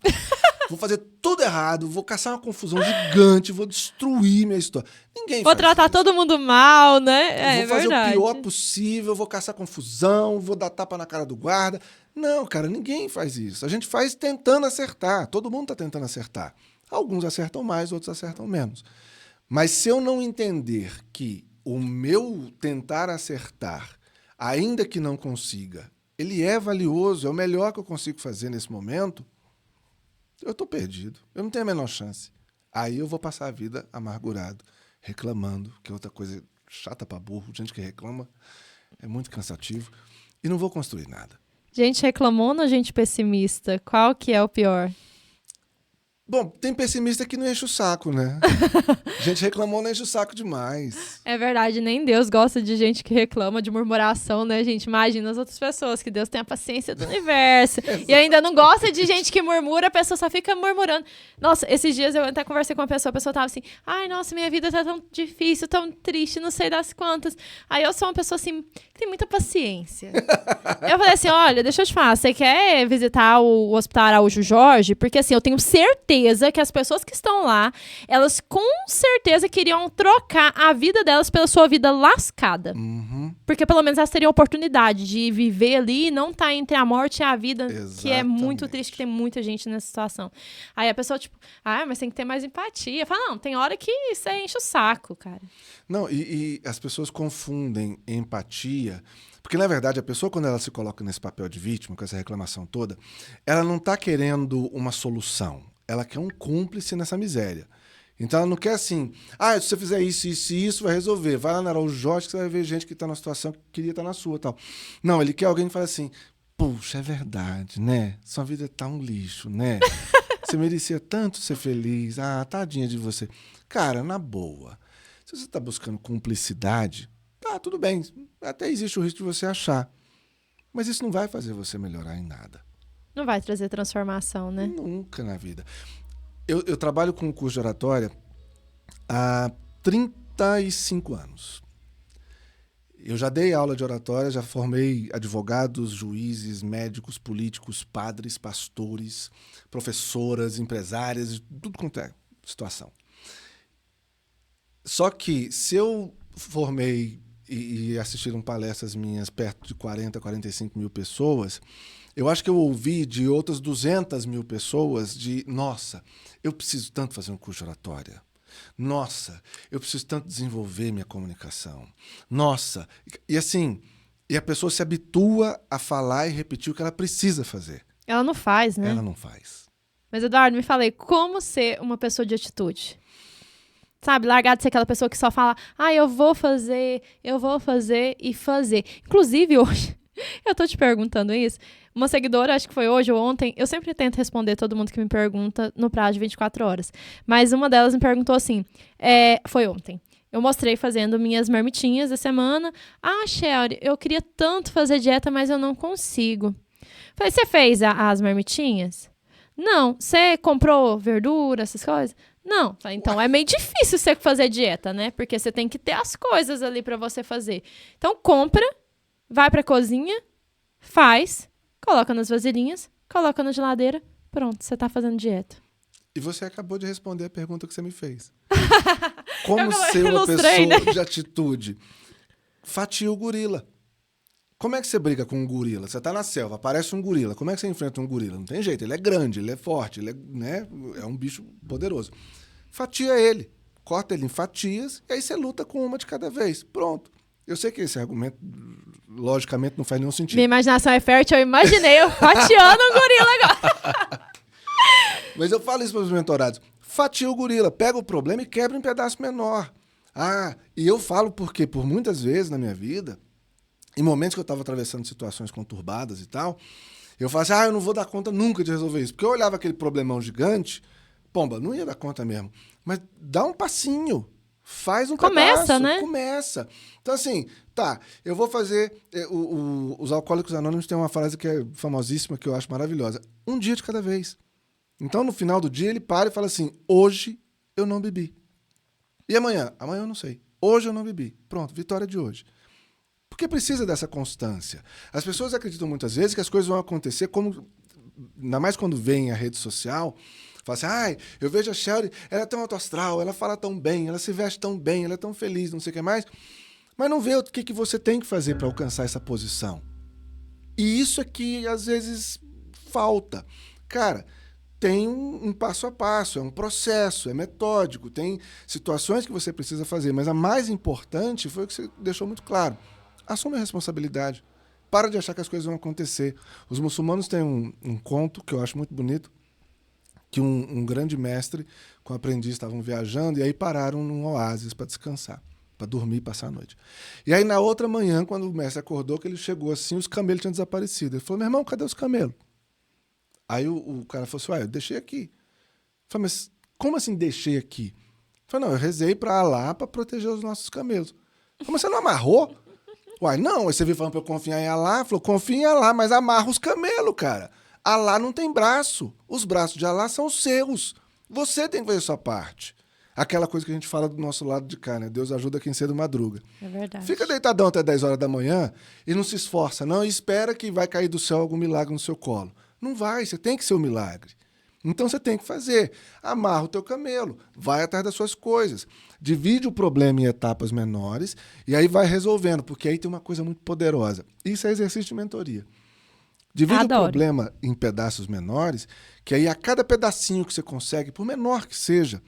Vou fazer tudo errado, vou caçar uma confusão gigante, vou destruir minha história. Ninguém Vou faz tratar isso. todo mundo mal, né? Vou fazer verdade. o pior possível, vou caçar confusão, vou dar tapa na cara do guarda. Não, cara, ninguém faz isso. A gente faz tentando acertar. Todo mundo está tentando acertar. Alguns acertam mais, outros acertam menos. Mas se eu não entender que o meu tentar acertar, ainda que não consiga, ele é valioso, é o melhor que eu consigo fazer nesse momento, eu estou perdido. Eu não tenho a menor chance. Aí eu vou passar a vida amargurado, reclamando, que é outra coisa chata para burro. Gente que reclama é muito cansativo. E não vou construir nada. Gente reclamona ou gente pessimista? Qual que é o pior? Bom, tem pessimista que não enche o saco, né? Gente reclamou, não enche o saco demais. É verdade, nem Deus gosta de gente que reclama, de murmuração, né, gente? Imagina as outras pessoas, que Deus tem a paciência do universo. E ainda não gosta de gente que murmura, a pessoa só fica murmurando. Nossa, esses dias eu até conversei com uma pessoa, a pessoa tava assim, ai, nossa, minha vida tá tão difícil, tão triste, não sei das quantas. Aí eu sou uma pessoa assim, que tem muita paciência. Eu falei assim, olha, deixa eu te falar, você quer visitar o Hospital Araújo Jorge? Porque assim, eu tenho certeza que as pessoas que estão lá, elas com certeza queriam trocar a vida delas pela sua vida lascada. Uhum. Porque pelo menos elas teriam a oportunidade de viver ali e não estar entre a morte e a vida, Exatamente. que é muito triste, que tem muita gente nessa situação. Aí a pessoa, tipo, mas tem que ter mais empatia. Fala, não, tem hora que você enche o saco, cara. Não, e as pessoas confundem empatia, porque, na verdade, a pessoa, quando ela se coloca nesse papel de vítima, com essa reclamação toda, ela não está querendo uma solução. Ela quer um cúmplice nessa miséria. Então, ela não quer assim, se você fizer isso, isso e isso, vai resolver. Vai lá na Araújo Jorge que você vai ver gente que está numa situação que queria estar na sua. Tal. Não, ele quer alguém que fale assim, puxa, é verdade, né? Sua vida tá um lixo, né? Você merecia tanto ser feliz. Tadinha de você. Cara, na boa, se você está buscando cumplicidade, tudo bem. Até existe o risco de você achar. Mas isso não vai fazer você melhorar em nada. Não vai trazer transformação, né? Nunca na vida. Eu trabalho com um curso de oratória há 35 anos. Eu já dei aula de oratória, já formei advogados, juízes, médicos, políticos, padres, pastores, professoras, empresárias, tudo quanto é situação. Só que se eu formei e assistiram palestras minhas perto de 40, 45 mil pessoas, eu acho que eu ouvi de outras 200 mil pessoas nossa, eu preciso tanto fazer um curso de oratória. Nossa, eu preciso tanto desenvolver minha comunicação. Nossa, e assim, e a pessoa se habitua a falar e repetir o que ela precisa fazer. Ela não faz, né? Ela não faz. Mas, Eduardo, me falei, como ser uma pessoa de atitude? Sabe, largar de ser aquela pessoa que só fala, eu vou fazer e fazer. Inclusive, hoje, eu tô te perguntando isso, uma seguidora, acho que foi hoje ou ontem, eu sempre tento responder todo mundo que me pergunta no prazo de 24 horas. Mas uma delas me perguntou assim, foi ontem. Eu mostrei fazendo minhas marmitinhas da semana. Shelly, eu queria tanto fazer dieta, mas eu não consigo. Falei, você fez as marmitinhas? Não. Você comprou verdura, essas coisas? Não. Falei, então é meio difícil você fazer dieta, né? Porque você tem que ter as coisas ali pra você fazer. Então compra, vai pra cozinha, faz, coloca nas vasilhinhas, coloca na geladeira, Pronto, você tá fazendo dieta. E você acabou de responder a pergunta que você me fez. Como Eu ser uma ilustrei, pessoa né? de atitude? Fatia o gorila. Como é que você briga com um gorila? Você tá na selva, aparece um gorila. Como é que você enfrenta um gorila? Não tem jeito, ele é grande, ele é forte, ele é, né, é um bicho poderoso. Fatia ele, corta ele em fatias e aí você luta com uma de cada vez. Pronto. Eu sei que esse argumento, logicamente, não faz nenhum sentido. Minha imaginação é fértil, eu imaginei eu fatiando um gorila agora. Mas eu falo isso para os mentorados. Fatia o gorila, pega o problema e quebra em pedaço menor. Ah, e eu falo porque, por muitas vezes na minha vida, em momentos que eu estava atravessando situações conturbadas e tal, eu falo assim, eu não vou dar conta nunca de resolver isso. Porque eu olhava aquele problemão gigante, pomba, não ia dar conta mesmo. Mas dá um passinho, faz um Começa, pedaço, né? começa. Então assim, tá, eu vou fazer... os Alcoólicos Anônimos têm uma frase que é famosíssima, que eu acho maravilhosa. Um dia de cada vez. Então, no final do dia, ele para e fala assim, hoje eu não bebi. E amanhã? Amanhã eu não sei. Hoje eu não bebi. Pronto, vitória de hoje. Porque precisa dessa constância. As pessoas acreditam muitas vezes que as coisas vão acontecer como... Ainda mais quando vem a rede social, fala assim, eu vejo a Shelly, ela é tão autoastral, ela fala tão bem, ela se veste tão bem, ela é tão feliz, não sei o que mais. Mas não vê o que você tem que fazer para alcançar essa posição. E isso é que, às vezes, falta. Cara... Tem um passo a passo, é um processo, é metódico, tem situações que você precisa fazer, mas a mais importante foi o que você deixou muito claro. Assume a responsabilidade. Para de achar que as coisas vão acontecer. Os muçulmanos têm um conto que eu acho muito bonito, que um grande mestre com um aprendiz estavam viajando e aí pararam num oásis para descansar, para dormir e passar a noite. E aí na outra manhã, quando o mestre acordou, que ele chegou assim, os camelos tinham desaparecido. Ele falou, meu irmão, cadê os camelos? Aí o cara falou assim, eu deixei aqui. Eu falei, mas como assim deixei aqui? Eu falei, não, eu rezei para Alá para proteger os nossos camelos. Eu falei, mas você não amarrou? Não, aí você veio falando para eu confiar em Alá. Falou, confia em Alá, mas amarra os camelos, cara. Alá não tem braço. Os braços de Alá são seus. Você tem que fazer a sua parte. Aquela coisa que a gente fala do nosso lado de cá, né? Deus ajuda quem cedo madruga. É verdade. Fica deitadão até 10 horas da manhã e não se esforça, não, e espera que vai cair do céu algum milagre no seu colo. Não vai, você tem que ser um milagre. Então você tem que fazer. Amarra o teu camelo, vai atrás das suas coisas. Divide o problema em etapas menores e aí vai resolvendo, porque aí tem uma coisa muito poderosa. Isso é exercício de mentoria. Divide o problema em pedaços menores, que aí a cada pedacinho que você consegue, por menor que seja,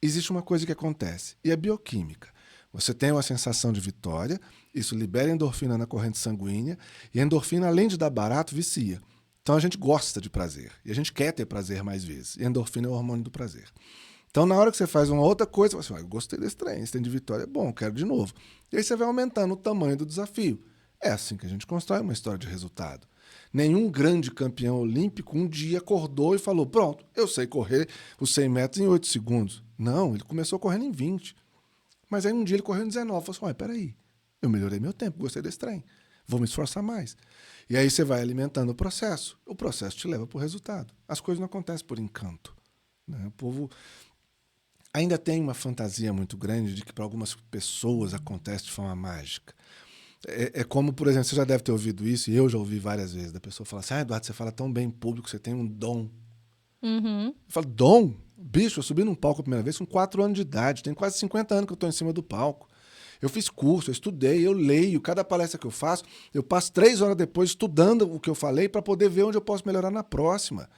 existe uma coisa que acontece, e é bioquímica. Você tem uma sensação de vitória, isso libera endorfina na corrente sanguínea, e a endorfina, além de dar barato, vicia. Então a gente gosta de prazer, e a gente quer ter prazer mais vezes. E a endorfina é o hormônio do prazer. Então na hora que você faz uma outra coisa, você fala assim, eu gostei desse trem, esse trem de vitória é bom, quero de novo. E aí você vai aumentando o tamanho do desafio. É assim que a gente constrói uma história de resultado. Nenhum grande campeão olímpico um dia acordou e falou, pronto, eu sei correr os 100 metros em 8 segundos. Não, ele começou correndo em 20. Mas aí um dia ele correu em 19. Falou assim, peraí, eu melhorei meu tempo, gostei desse trem. Vou me esforçar mais. E aí você vai alimentando o processo. O processo te leva para o resultado. As coisas não acontecem por encanto. Né? O povo ainda tem uma fantasia muito grande de que para algumas pessoas acontece de forma mágica. É como, por exemplo, você já deve ter ouvido isso, e eu já ouvi várias vezes, da pessoa falar assim, Eduardo, você fala tão bem em público, você tem um dom. Uhum. Eu falo, dom? Bicho, eu subi num palco a primeira vez com 4 anos de idade, tem quase 50 anos que eu estou em cima do palco. Eu fiz curso, eu estudei, eu leio, cada palestra que eu faço, eu passo 3 horas depois estudando o que eu falei para poder ver onde eu posso melhorar na próxima.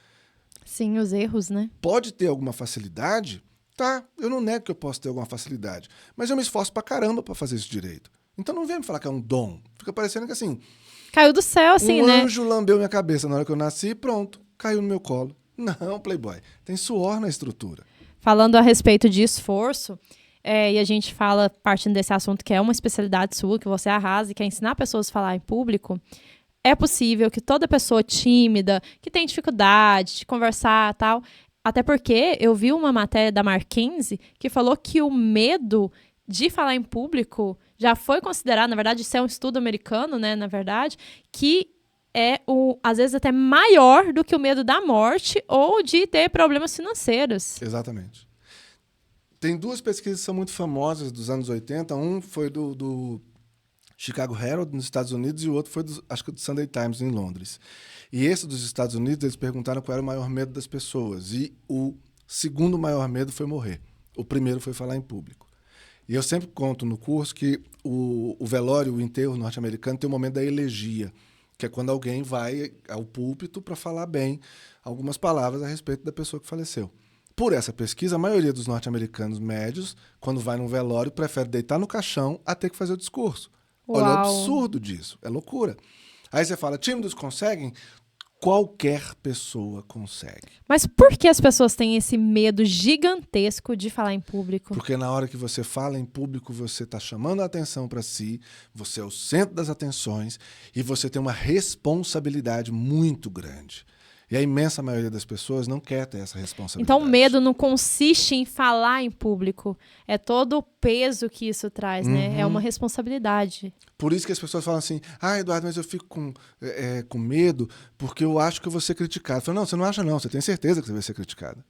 Sim, os erros, né? Pode ter alguma facilidade? Tá, eu não nego que eu posso ter alguma facilidade, mas eu me esforço pra caramba para fazer isso direito. Então não vem me falar que é um dom. Fica parecendo que assim... Caiu do céu, assim, né? Um anjo lambeu minha cabeça na hora que eu nasci e pronto, caiu no meu colo. Não, Playboy, tem suor na estrutura. Falando a respeito de esforço, e a gente fala, partindo desse assunto, que é uma especialidade sua, que você arrasa e quer ensinar pessoas a falar em público, é possível que toda pessoa tímida, que tem dificuldade de conversar e tal, até porque eu vi uma matéria da Mackenzie que falou que o medo de falar em público já foi considerado, na verdade, isso é um estudo americano, né, na verdade, que é, às vezes, até maior do que o medo da morte ou de ter problemas financeiros. Exatamente. Tem 2 pesquisas que são muito famosas dos anos 80. Um foi do Chicago Herald nos Estados Unidos e o outro foi, acho que do Sunday Times em Londres. E esse dos Estados Unidos, eles perguntaram qual era o maior medo das pessoas. E o segundo maior medo foi morrer. O primeiro foi falar em público. E eu sempre conto no curso que o velório, o enterro norte-americano tem o momento da elegia, que é quando alguém vai ao púlpito para falar bem algumas palavras a respeito da pessoa que faleceu. Por essa pesquisa, a maioria dos norte-americanos médios, quando vai num velório, prefere deitar no caixão a ter que fazer o discurso. Uau. Olha o absurdo disso, é loucura. Aí você fala, tímidos conseguem? Qualquer pessoa consegue. Mas por que as pessoas têm esse medo gigantesco de falar em público? Porque na hora que você fala em público, você está chamando a atenção para si, você é o centro das atenções e você tem uma responsabilidade muito grande. E a imensa maioria das pessoas não quer ter essa responsabilidade. Então, o medo não consiste em falar em público. É todo o peso que isso traz, né? É uma responsabilidade. Por isso que as pessoas falam assim, Eduardo, mas eu fico com medo porque eu acho que eu vou ser criticado. Eu falo, não, você não acha não, você tem certeza que você vai ser criticado.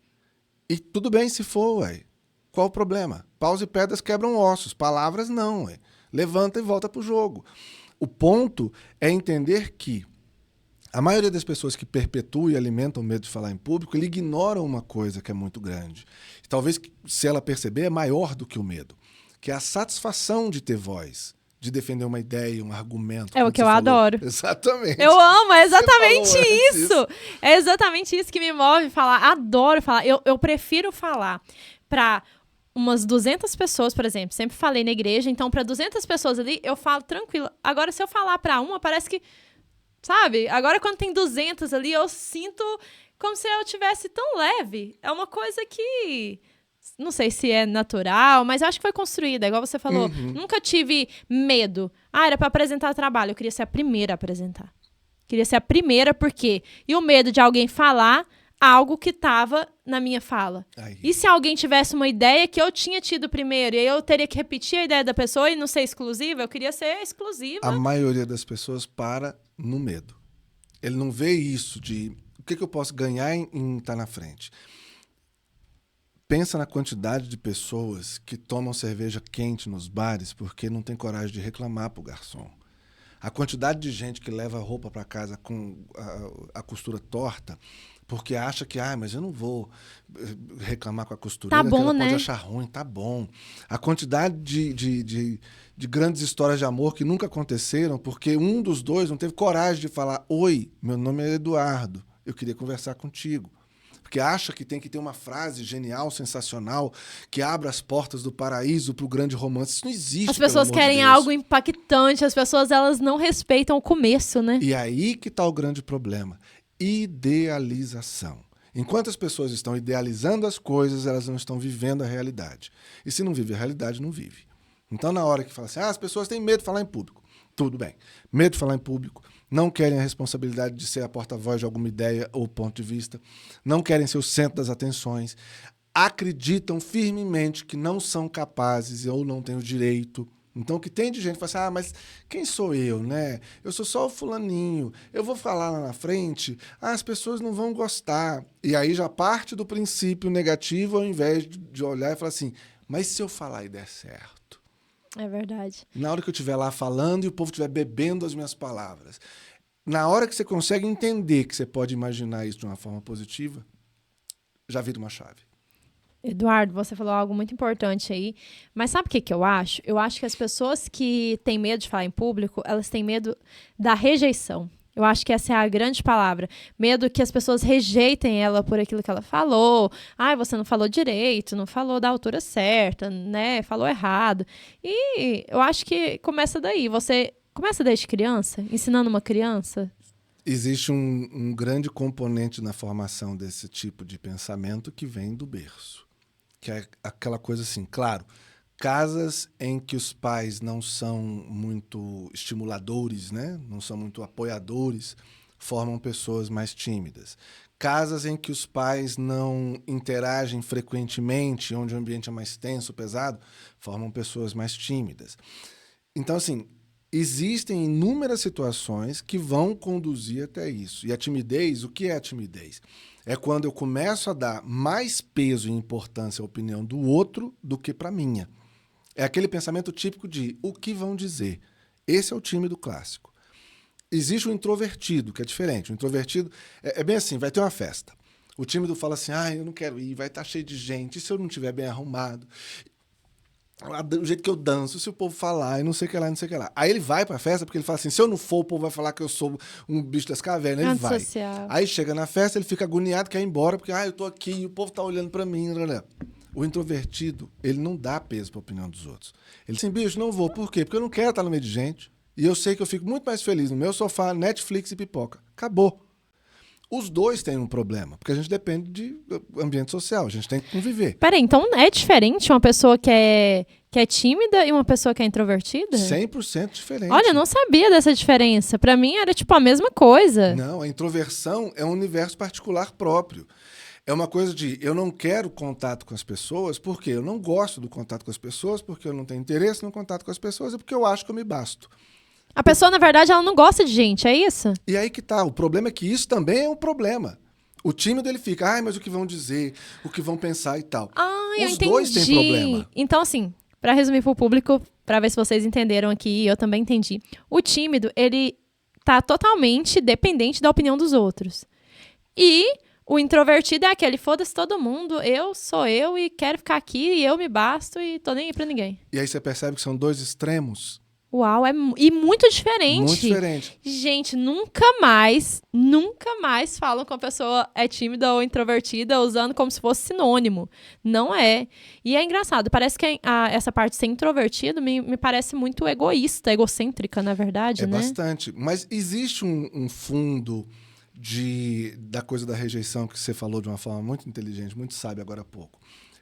E tudo bem se for, ué. Qual o problema? Paus e pedras quebram ossos, palavras não, ué. Levanta e volta pro jogo. O ponto é entender que a maioria das pessoas que perpetuam e alimentam o medo de falar em público, ele ignora uma coisa que é muito grande. Talvez, se ela perceber, é maior do que o medo, que é a satisfação de ter voz, de defender uma ideia, um argumento. É o que eu adoro. Exatamente. Eu amo, é exatamente isso. É exatamente isso que me move falar. Adoro falar. Eu prefiro falar para umas 200 pessoas, por exemplo. Sempre falei na igreja, então para 200 pessoas ali, eu falo tranquilo. Agora, se eu falar para uma, parece que... Sabe? Agora, quando tem 200 ali, eu sinto como se eu tivesse tão leve. É uma coisa que... Não sei se é natural, mas eu acho que foi construída, igual você falou. Nunca tive medo. Era para apresentar trabalho. Eu queria ser a primeira a apresentar. Queria ser a primeira, por quê? E o medo de alguém falar algo que estava na minha fala. Aí. E se alguém tivesse uma ideia que eu tinha tido primeiro, e aí eu teria que repetir a ideia da pessoa e não ser exclusiva? Eu queria ser exclusiva. A maioria das pessoas para no medo. Ele não vê isso de o que eu posso ganhar em estar na frente. Pensa na quantidade de pessoas que tomam cerveja quente nos bares porque não tem coragem de reclamar pro garçom. A quantidade de gente que leva a roupa para casa com a costura torta porque acha que, mas eu não vou reclamar com a costureira, tá bom, que ela né? pode achar ruim, tá bom. A quantidade de grandes histórias de amor que nunca aconteceram porque um dos dois não teve coragem de falar, oi, meu nome é Eduardo, eu queria conversar contigo. Porque acha que tem que ter uma frase genial, sensacional, que abra as portas do paraíso para o grande romance. Isso não existe. As pessoas querem algo impactante, as pessoas elas não respeitam o começo, né? E aí que está o grande problema. Idealização. Enquanto as pessoas estão idealizando as coisas, elas não estão vivendo a realidade. E se não vive a realidade, não vive. Então, na hora que fala assim, as pessoas têm medo de falar em público. Tudo bem. Medo de falar em público. Não querem a responsabilidade de ser a porta-voz de alguma ideia ou ponto de vista. Não querem ser o centro das atenções. Acreditam firmemente que não são capazes ou não têm o direito. Então, o que tem de gente que fala assim, mas quem sou eu, né? Eu sou só o fulaninho. Eu vou falar lá na frente, as pessoas não vão gostar. E aí já parte do princípio negativo ao invés de olhar e falar assim, mas se eu falar e der certo? É verdade. Na hora que eu estiver lá falando e o povo estiver bebendo as minhas palavras. Na hora que você consegue entender que você pode imaginar isso de uma forma positiva, já vira uma chave. Eduardo, você falou algo muito importante aí, mas sabe o que eu acho? Eu acho que as pessoas que têm medo de falar em público, elas têm medo da rejeição. Eu acho que essa é a grande palavra. Medo que as pessoas rejeitem ela por aquilo que ela falou. Você não falou direito, não falou da altura certa, né? Falou errado. E eu acho que começa daí. Você começa desde criança, ensinando uma criança? Existe um grande componente na formação desse tipo de pensamento que vem do berço. Que é aquela coisa assim, claro, casas em que os pais não são muito estimuladores, né? Não são muito apoiadores, formam pessoas mais tímidas. Casas em que os pais não interagem frequentemente, onde o ambiente é mais tenso, pesado, formam pessoas mais tímidas. Então, assim, existem inúmeras situações que vão conduzir até isso. E a timidez, o que é a timidez? É quando eu começo a dar mais peso e importância à opinião do outro do que para a minha. É aquele pensamento típico de o que vão dizer. Esse é o tímido clássico. Existe o introvertido, que é diferente. O introvertido é bem assim, vai ter uma festa. O tímido fala assim, eu não quero ir, vai estar cheio de gente, e se eu não estiver bem arrumado? O jeito que eu danço, se o povo falar, e não sei o que lá, não sei o que lá. Aí ele vai pra festa, porque ele fala assim, se eu não for, o povo vai falar que eu sou um bicho das cavernas. Ele vai. Antissocial. Aí chega na festa, ele fica agoniado, quer ir embora, porque, eu tô aqui, e o povo tá olhando pra mim. O introvertido, ele não dá peso pra opinião dos outros. Ele diz assim, bicho, não vou. Por quê? Porque eu não quero estar no meio de gente. E eu sei que eu fico muito mais feliz no meu sofá, Netflix e pipoca. Acabou. Os dois têm um problema, porque a gente depende de ambiente social, a gente tem que conviver. Peraí, então é diferente uma pessoa que é tímida e uma pessoa que é introvertida? 100% diferente. Olha, eu não sabia dessa diferença. Pra mim era tipo a mesma coisa. Não, a introversão é um universo particular próprio. É uma coisa de eu não quero contato com as pessoas porque eu não gosto do contato com as pessoas, porque eu não tenho interesse no contato com as pessoas e porque eu acho que eu me basto. A pessoa, na verdade, ela não gosta de gente, é isso? E aí que tá, o problema é que isso também é um problema. O tímido, ele fica, mas o que vão dizer, o que vão pensar e tal. Eu Os entendi. dois têm problema. Então, assim, pra resumir pro público, pra ver se vocês entenderam aqui, eu também entendi. O tímido, ele tá totalmente dependente da opinião dos outros. E o introvertido é aquele, foda-se todo mundo, eu sou eu e quero ficar aqui e eu me basto e tô nem aí pra ninguém. E aí você percebe que são dois extremos. Uau, e muito diferente. Muito diferente. Gente, nunca mais falam que uma pessoa é tímida ou introvertida usando como se fosse sinônimo. Não é. E é engraçado, parece que essa parte de ser introvertido me parece muito egoísta, egocêntrica, na verdade, É né? bastante. Mas existe um fundo da coisa da rejeição que você falou de uma forma muito inteligente, muito sábia agora há pouco.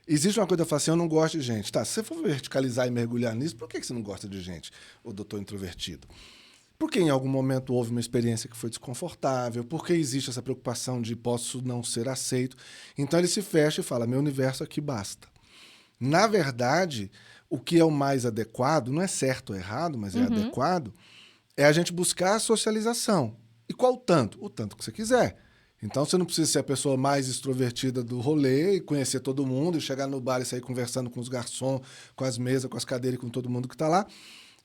Existe uma coisa que eu falo assim, eu não gosto de gente. Tá, se você for verticalizar e mergulhar nisso, por que você não gosta de gente, o doutor introvertido? Porque em algum momento houve uma experiência que foi desconfortável, porque existe essa preocupação de posso não ser aceito. Então ele se fecha e fala, meu universo aqui basta. Na verdade, o que é o mais adequado, não é certo ou errado, mas é adequado, é a gente buscar a socialização. E qual o tanto? O tanto que você quiser. Então, você não precisa ser a pessoa mais extrovertida do rolê e conhecer todo mundo e chegar no bar e sair conversando com os garçons, com as mesas, com as cadeiras e com todo mundo que está lá.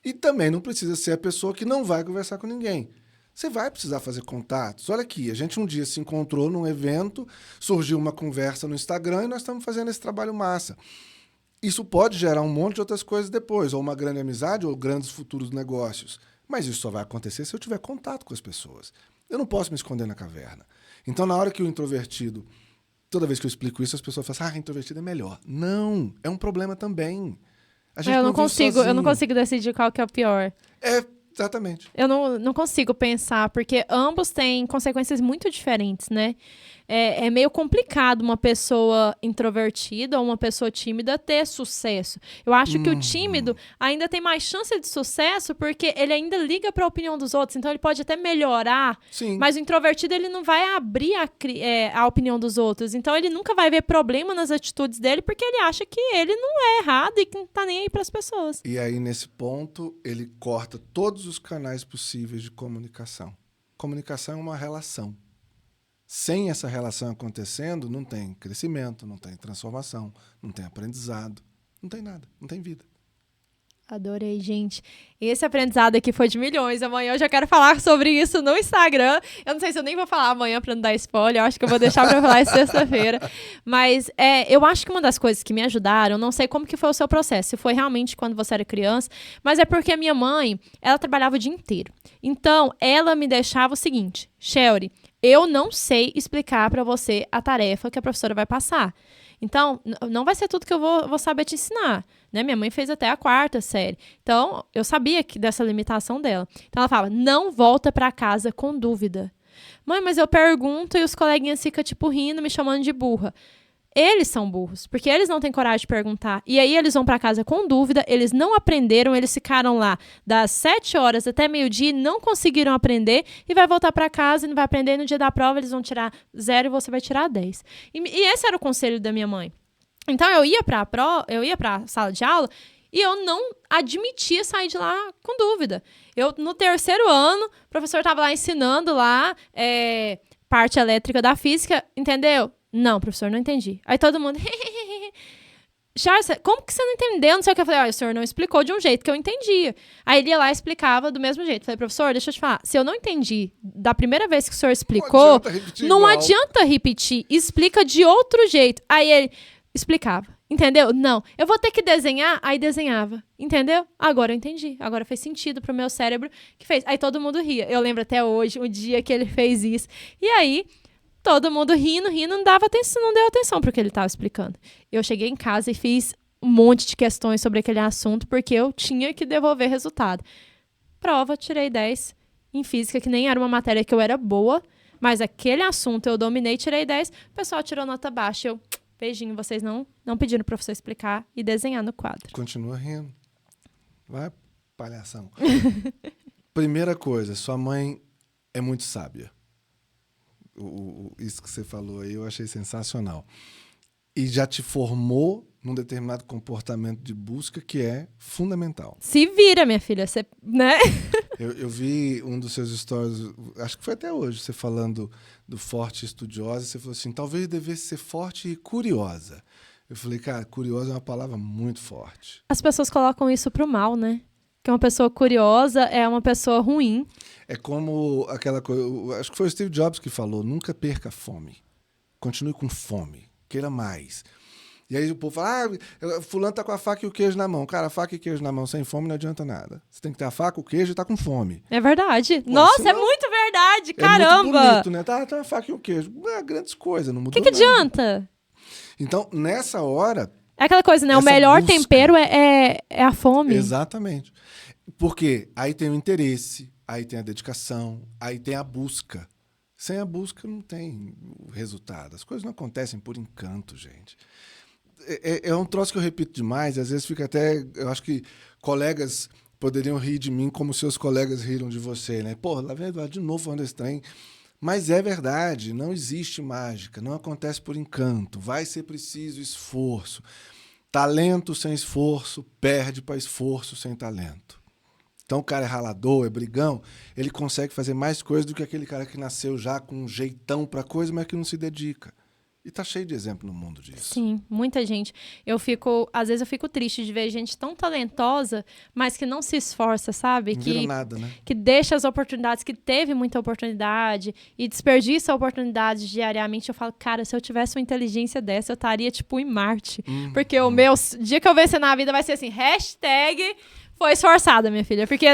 E também não precisa ser a pessoa que não vai conversar com ninguém. Você vai precisar fazer contatos. Olha aqui, a gente um dia se encontrou num evento, surgiu uma conversa no Instagram e nós estamos fazendo esse trabalho massa. Isso pode gerar um monte de outras coisas depois, ou uma grande amizade, ou grandes futuros negócios. Mas isso só vai acontecer se eu tiver contato com as pessoas. Eu não posso me esconder na caverna. Então, na hora que o introvertido, toda vez que eu explico isso, as pessoas falam assim, introvertido é melhor. Não, é um problema também. A gente Eu não consigo decidir qual que é o pior. Exatamente. Eu não consigo pensar, porque ambos têm consequências muito diferentes, né? É meio complicado uma pessoa introvertida ou uma pessoa tímida ter sucesso. Eu acho que o tímido ainda tem mais chance de sucesso porque ele ainda liga para a opinião dos outros, então ele pode até melhorar. Sim. Mas o introvertido, ele não vai abrir a opinião dos outros, então ele nunca vai ver problema nas atitudes dele porque ele acha que ele não é errado e que não tá nem aí para as pessoas. E aí, nesse ponto, ele corta todos os canais possíveis de comunicação. Comunicação é uma relação. Sem essa relação acontecendo, não tem crescimento, não tem transformação, não tem aprendizado, não tem nada, não tem vida. Adorei, gente. Esse aprendizado aqui foi de milhões. Amanhã eu já quero falar sobre isso no Instagram. Eu não sei se eu nem vou falar amanhã pra não dar spoiler. Eu acho que eu vou deixar pra falar isso sexta-feira. Mas eu acho que uma das coisas que me ajudaram, não sei como que foi o seu processo, se foi realmente quando você era criança, mas é porque a minha mãe, ela trabalhava o dia inteiro. Então, ela me deixava o seguinte, Shelly, eu não sei explicar pra você a tarefa que a professora vai passar. Então, não vai ser tudo que eu vou saber te ensinar, né? Minha mãe fez até a 4ª série. Então, eu sabia dessa limitação dela. Então, ela fala, não volta pra casa com dúvida. Mãe, mas eu pergunto e os coleguinhas ficam, tipo, rindo, me chamando de burra. Eles são burros, porque eles não têm coragem de perguntar. E aí eles vão pra casa com dúvida, eles não aprenderam, eles ficaram lá das 7 horas até meio-dia e não conseguiram aprender e vai voltar pra casa e não vai aprender. E no dia da prova eles vão tirar 0 e você vai tirar 10. E esse era o conselho da minha mãe. Então eu ia pra sala de aula e eu não admitia sair de lá com dúvida. No 3º ano, o professor tava lá ensinando lá parte elétrica da física, entendeu? Não, professor, não entendi. Aí todo mundo... Charles, como que você não entendeu? Não sei o que. Eu falei, o senhor não explicou de um jeito que eu entendia. Aí ele ia lá e explicava do mesmo jeito. Eu falei, professor, deixa eu te falar. Se eu não entendi da primeira vez que o senhor explicou, não adianta repetir. Explica de outro jeito. Aí ele explicava. Entendeu? Não. Eu vou ter que desenhar? Aí desenhava. Entendeu? Agora eu entendi. Agora fez sentido pro meu cérebro que fez. Aí todo mundo ria. Eu lembro até hoje, o dia que ele fez isso. E aí, todo mundo rindo, não dava atenção, não deu atenção pro que ele estava explicando. Eu cheguei em casa e fiz um monte de questões sobre aquele assunto, porque eu tinha que devolver resultado. Prova, tirei 10 em física, que nem era uma matéria que eu era boa, mas aquele assunto eu dominei, tirei 10, o pessoal tirou nota baixa. Eu, beijinho, vocês não pediram pro professor explicar e desenhar no quadro. Continua rindo. Vai, palhação. Primeira coisa, sua mãe é muito sábia. Isso que você falou aí eu achei sensacional. E já te formou num determinado comportamento de busca que é fundamental. Se vira, minha filha, você, né? Eu vi um dos seus stories, acho que foi até hoje, você falando do forte estudiosa, você falou assim, talvez devesse ser forte e curiosa. Eu falei, cara, curiosa é uma palavra muito forte. As pessoas colocam isso pro mal, né? Que uma pessoa curiosa é uma pessoa ruim. É como aquela coisa, acho que foi o Steve Jobs que falou, nunca perca a fome. Continue com fome, queira mais. E aí o povo fala, fulano tá com a faca e o queijo na mão. Cara, a faca e queijo na mão sem fome não adianta nada. Você tem que ter a faca, o queijo e tá com fome. É verdade. Pô, nossa, senão, é muito verdade, caramba. É muito bonito, né? Tá a faca e o queijo. Não é grandes coisas, não mudou que nada. adianta? Então, nessa hora... É aquela coisa, né? O melhor busca, tempero é a fome. Exatamente. Porque aí tem o interesse, aí tem a dedicação, aí tem a busca. Sem a busca não tem o resultado. As coisas não acontecem por encanto, gente. É um troço que eu repito demais, às vezes fica até... Eu acho que colegas poderiam rir de mim como seus colegas riram de você, né? Pô, lá vem Eduardo de novo falando esse trem. Mas é verdade, não existe mágica, não acontece por encanto. Vai ser preciso esforço. Talento sem esforço perde para esforço sem talento. Então o cara é ralador, é brigão, ele consegue fazer mais coisas do que aquele cara que nasceu já com um jeitão para coisa, mas que não se dedica. E tá cheio de exemplo no mundo disso. Sim, muita gente. Às vezes eu fico triste de ver gente tão talentosa, mas que não se esforça, sabe? Não vira nada, né? Que deixa as oportunidades, que teve muita oportunidade e desperdiça oportunidades diariamente. Eu falo, cara, se eu tivesse uma inteligência dessa, eu estaria, tipo, em Marte. Porque o meu dia que eu vencer na vida vai ser assim, hashtag... Foi esforçada, minha filha, porque,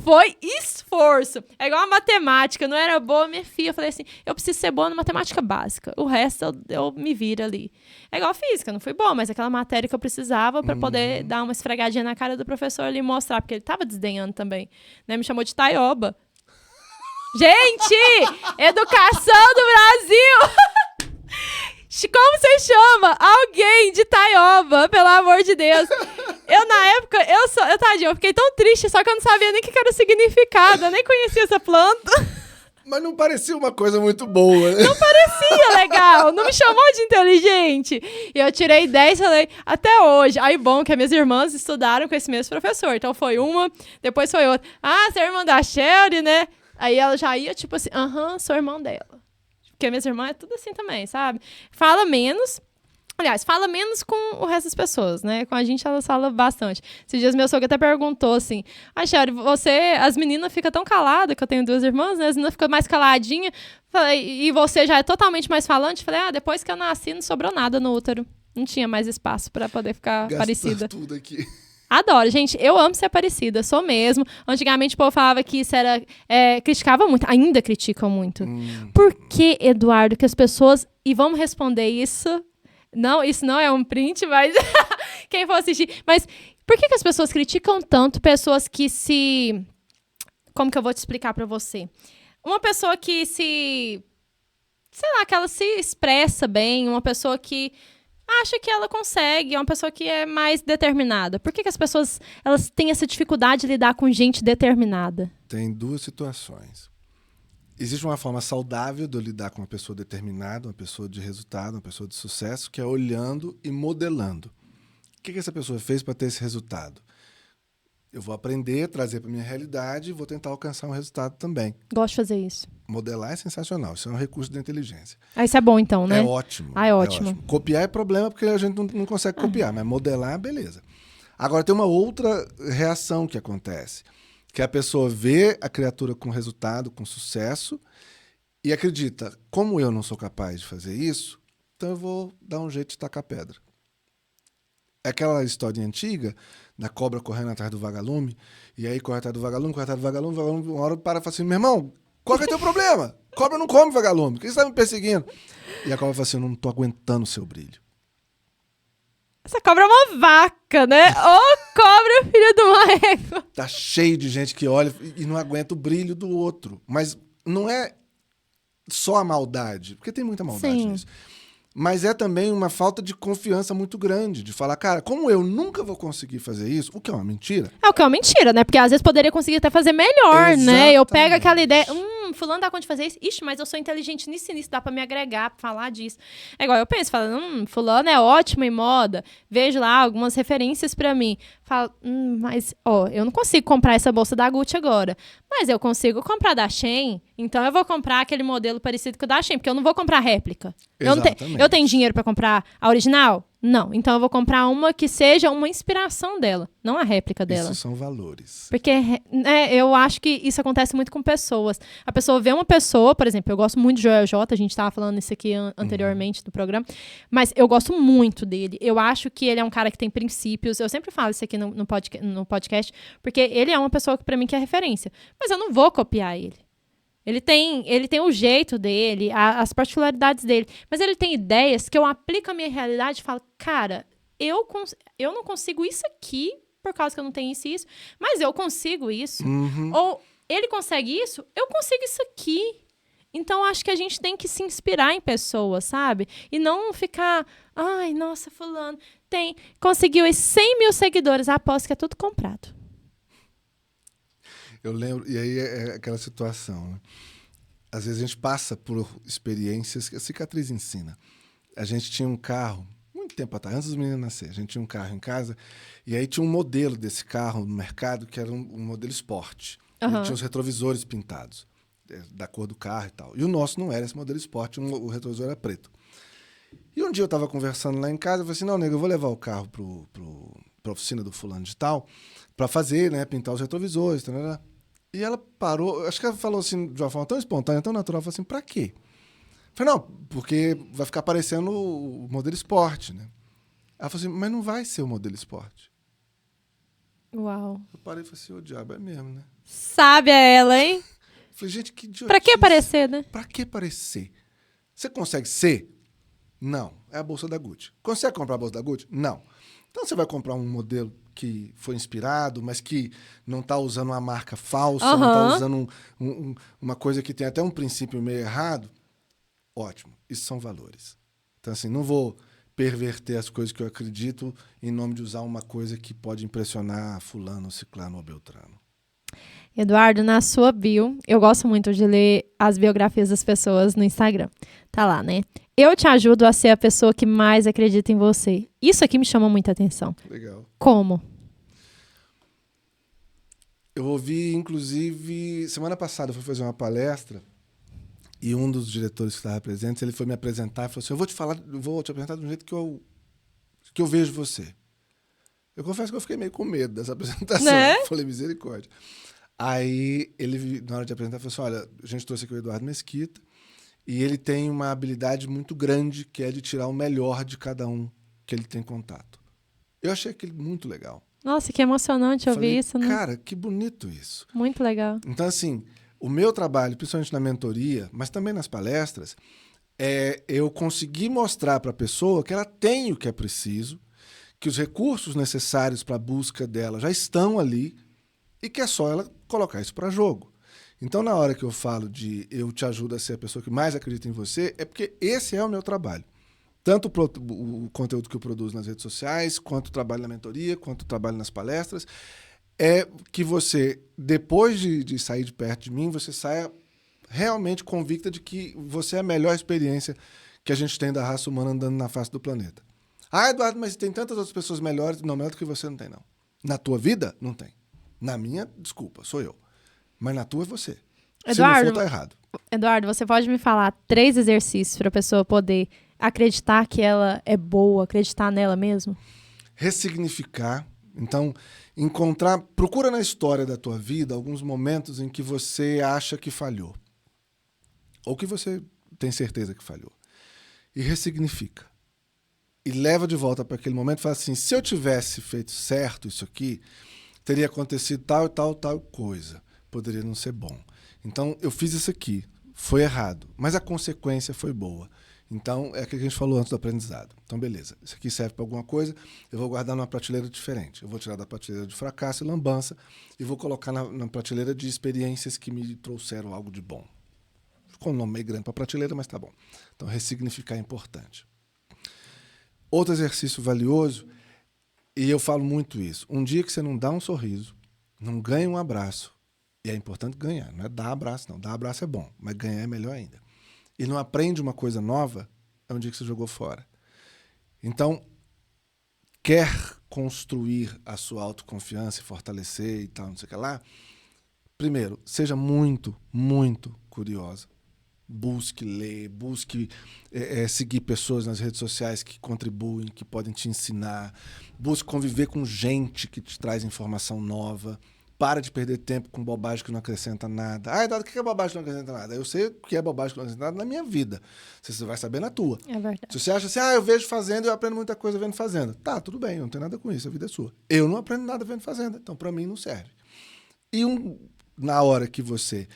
foi esforço. É igual a matemática, não era boa, minha filha. Eu falei assim, eu preciso ser boa na matemática básica. O resto eu me viro ali. É igual a física, não fui boa, mas aquela matéria que eu precisava para poder dar uma esfregadinha na cara do professor ali e mostrar, porque ele tava desdenhando também. Né? Me chamou de taioba. Gente, educação do Brasil! Como você chama alguém de taioba, pelo amor de Deus? Eu, na época, eu fiquei tão triste, só que eu não sabia nem o que era o significado, eu nem conhecia essa planta. Mas não parecia uma coisa muito boa, né? Não parecia legal, não me chamou de inteligente. E eu tirei 10, falei, até hoje. Aí, bom, que as minhas irmãs estudaram com esse mesmo professor. Então, foi uma, depois foi outra. Ah, você é irmã da Shelly, né? Aí ela já ia, tipo assim, sou irmã dela. Porque minhas irmãs é tudo assim também, sabe? Fala menos. Aliás, fala menos com o resto das pessoas, né? Com a gente, ela fala bastante. Esses dias meu sogro até perguntou assim, Shelly, as meninas ficam tão caladas, que eu tenho 2 irmãs, né? As meninas ficam mais caladinhas. E você já é totalmente mais falante? Falei, depois que eu nasci, não sobrou nada no útero. Não tinha mais espaço pra poder ficar parecida. Tudo aqui. Adoro, gente. Eu amo ser parecida, sou mesmo. Antigamente o povo falava que isso era... criticava muito, ainda criticam muito. Por que, Eduardo, que as pessoas... E vamos responder isso... Não, isso não é um print, mas quem for assistir. Mas por que as pessoas criticam tanto pessoas que se... Como que eu vou te explicar pra você? Uma pessoa que se... Sei lá, que ela se expressa bem, uma pessoa que acha que ela consegue, é uma pessoa que é mais determinada. Por que as pessoas elas têm essa dificuldade de lidar com gente determinada? Tem 2 situações. Existe uma forma saudável de eu lidar com uma pessoa determinada, uma pessoa de resultado, uma pessoa de sucesso, que é olhando e modelando. O que essa pessoa fez para ter esse resultado? Eu vou aprender, trazer para minha realidade e vou tentar alcançar um resultado também. Gosto de fazer isso. Modelar é sensacional, isso é um recurso da inteligência. Isso é bom, então, né? É ótimo. É ótimo. Copiar é problema porque a gente não consegue copiar, mas modelar, beleza. Agora, tem uma outra reação que acontece, que a pessoa vê a criatura com resultado, com sucesso, e acredita, como eu não sou capaz de fazer isso, então eu vou dar um jeito de tacar pedra. É aquela história antiga da cobra correndo atrás do vagalume, e aí corre atrás do vagalume, uma hora para e fala assim, meu irmão, qual que é o teu problema? Cobra não come vagalume, por que você está me perseguindo? E a cobra fala assim, eu não estou aguentando o seu brilho. Essa cobra é uma vaca, né? Ô, cobra, filha de uma égua. Tá cheio de gente que olha e não aguenta o brilho do outro. Mas não é só a maldade, porque tem muita maldade Sim. nisso. Mas é também uma falta de confiança muito grande, de falar, cara, como eu nunca vou conseguir fazer isso, o que é uma mentira. É o que é uma mentira, né? Porque às vezes poderia conseguir até fazer melhor, né? Eu pego Exatamente. aquela ideia, fulano dá conta de fazer isso. Ixi, mas eu sou inteligente nisso e nisso, dá pra me agregar, pra falar disso. É igual eu penso, falo, fulano é ótimo em moda, vejo lá algumas referências pra mim. Falo, mas, eu não consigo comprar essa bolsa da Gucci agora, mas eu consigo comprar da Shein, então eu vou comprar aquele modelo parecido com o da Shein, porque eu não vou comprar réplica. Eu tenho dinheiro pra comprar a original? Não. Então eu vou comprar uma que seja uma inspiração dela, não a réplica dela. Isso são valores. Porque eu acho que isso acontece muito com pessoas. A pessoa vê uma pessoa, por exemplo, eu gosto muito de Joel J, a gente estava falando isso aqui anteriormente do programa, mas eu gosto muito dele. Eu acho que ele é um cara que tem princípios. Eu sempre falo isso aqui no podcast, porque ele é uma pessoa que para mim que é referência. Mas eu não vou copiar ele. Ele tem o jeito dele, as particularidades dele, mas ele tem ideias que eu aplico à minha realidade e falo, cara, eu não consigo isso aqui, por causa que eu não tenho isso e isso, mas eu consigo isso. Ou ele consegue isso, eu consigo isso aqui. Então, acho que a gente tem que se inspirar em pessoas, sabe? E não ficar, ai, nossa, fulano conseguiu 100 mil seguidores, aposto que é tudo comprado. Eu lembro, e aí é aquela situação, né? Às vezes a gente passa por experiências que a cicatriz ensina. A gente tinha um carro, muito tempo atrás, antes dos meninos nascerem, a gente tinha um carro em casa, e aí tinha um modelo desse carro no mercado, que era um modelo esporte. Ele tinha os retrovisores pintados, da cor do carro e tal. E o nosso não era esse modelo esporte, o retrovisor era preto. E um dia eu estava conversando lá em casa, eu falei assim, não, nego, eu vou levar o carro pra oficina do fulano de tal, para fazer, né, pintar os retrovisores, tá. E ela parou, acho que ela falou assim, de uma forma tão espontânea, tão natural, falou assim, pra quê? Eu falei, não, porque vai ficar parecendo o modelo esporte, né? Ela falou assim, mas não vai ser o modelo esporte. Uau. Eu parei e falei assim, ô diabo, é mesmo, né? Sabe ela, hein? Eu falei, gente, que idiotice. Pra que parecer, né? Pra que parecer? Você consegue ser? Não. É a bolsa da Gucci. Consegue comprar a bolsa da Gucci? Não. Então você vai comprar um modelo que foi inspirado, mas que não está usando uma marca falsa, não está usando uma coisa que tem até um princípio meio errado. Ótimo. Isso são valores. Então, assim, não vou perverter as coisas que eu acredito em nome de usar uma coisa que pode impressionar fulano, ciclano ou beltrano. Eduardo, na sua bio, eu gosto muito de ler as biografias das pessoas no Instagram. Tá lá, né? Eu te ajudo a ser a pessoa que mais acredita em você. Isso aqui me chama muita atenção. Legal. Como? Eu ouvi, inclusive, semana passada eu fui fazer uma palestra e um dos diretores que estava presente, ele foi me apresentar e falou assim, eu vou te apresentar do jeito que eu vejo você. Eu confesso que eu fiquei meio com medo dessa apresentação. Né? Falei, misericórdia. Aí, ele, na hora de apresentar, falou assim, olha, a gente trouxe aqui o Eduardo Mesquita e ele tem uma habilidade muito grande, que é de tirar o melhor de cada um que ele tem contato. Eu achei aquilo muito legal. Nossa, que emocionante ouvir isso, né? Cara, que bonito isso. Muito legal. Então, assim, o meu trabalho, principalmente na mentoria, mas também nas palestras, é eu conseguir mostrar para a pessoa que ela tem o que é preciso, que os recursos necessários para a busca dela já estão ali e que é só ela colocar isso para jogo. Então, na hora que eu falo de eu te ajudo a ser a pessoa que mais acredita em você, é porque esse é o meu trabalho. Tanto o conteúdo que eu produzo nas redes sociais, quanto o trabalho na mentoria, quanto o trabalho nas palestras, é que você, depois de sair de perto de mim, você saia realmente convicta de que você é a melhor experiência que a gente tem da raça humana andando na face do planeta. Ah, Eduardo, mas tem tantas outras pessoas melhores, não, melhor do que você não tem, não. Na tua vida, não tem. Na minha, desculpa, sou eu. Mas na tua é você. Eduardo, se não for, tá errado. Eduardo, você pode me falar 3 exercícios para a pessoa poder acreditar que ela é boa, acreditar nela mesmo? Ressignificar. Então, procura na história da tua vida alguns momentos em que você acha que falhou. Ou que você tem certeza que falhou. E ressignifica. E leva de volta para aquele momento e fala assim, se eu tivesse feito certo isso aqui, teria acontecido tal e tal, tal coisa. Poderia não ser bom. Então, eu fiz isso aqui. Foi errado. Mas a consequência foi boa. Então, é aquilo que a gente falou antes do aprendizado. Então, beleza. Isso aqui serve para alguma coisa, eu vou guardar numa prateleira diferente. Eu vou tirar da prateleira de fracasso e lambança e vou colocar na prateleira de experiências que me trouxeram algo de bom. Ficou um nome meio grande para prateleira, mas tá bom. Então, ressignificar é importante. Outro exercício valioso, e eu falo muito isso, um dia que você não dá um sorriso, não ganha um abraço, e é importante ganhar, não é dar abraço não, dar abraço é bom, mas ganhar é melhor ainda. E não aprende uma coisa nova, é um dia que você jogou fora. Então, quer construir a sua autoconfiança e fortalecer e tal, não sei o que lá, primeiro, seja muito, muito curiosa. Busque ler, busque seguir pessoas nas redes sociais que contribuem, que podem te ensinar. Busque conviver com gente que te traz informação nova. Para de perder tempo com bobagem que não acrescenta nada. Ah, Eduardo, o que é bobagem que não acrescenta nada? Eu sei o que é bobagem que não acrescenta nada na minha vida. Você vai saber na tua. É verdade. Se você acha assim, eu vejo fazendo e eu aprendo muita coisa vendo fazenda. Tá, tudo bem, eu não tenho nada com isso, a vida é sua. Eu não aprendo nada vendo fazenda, então para mim não serve. E na hora que você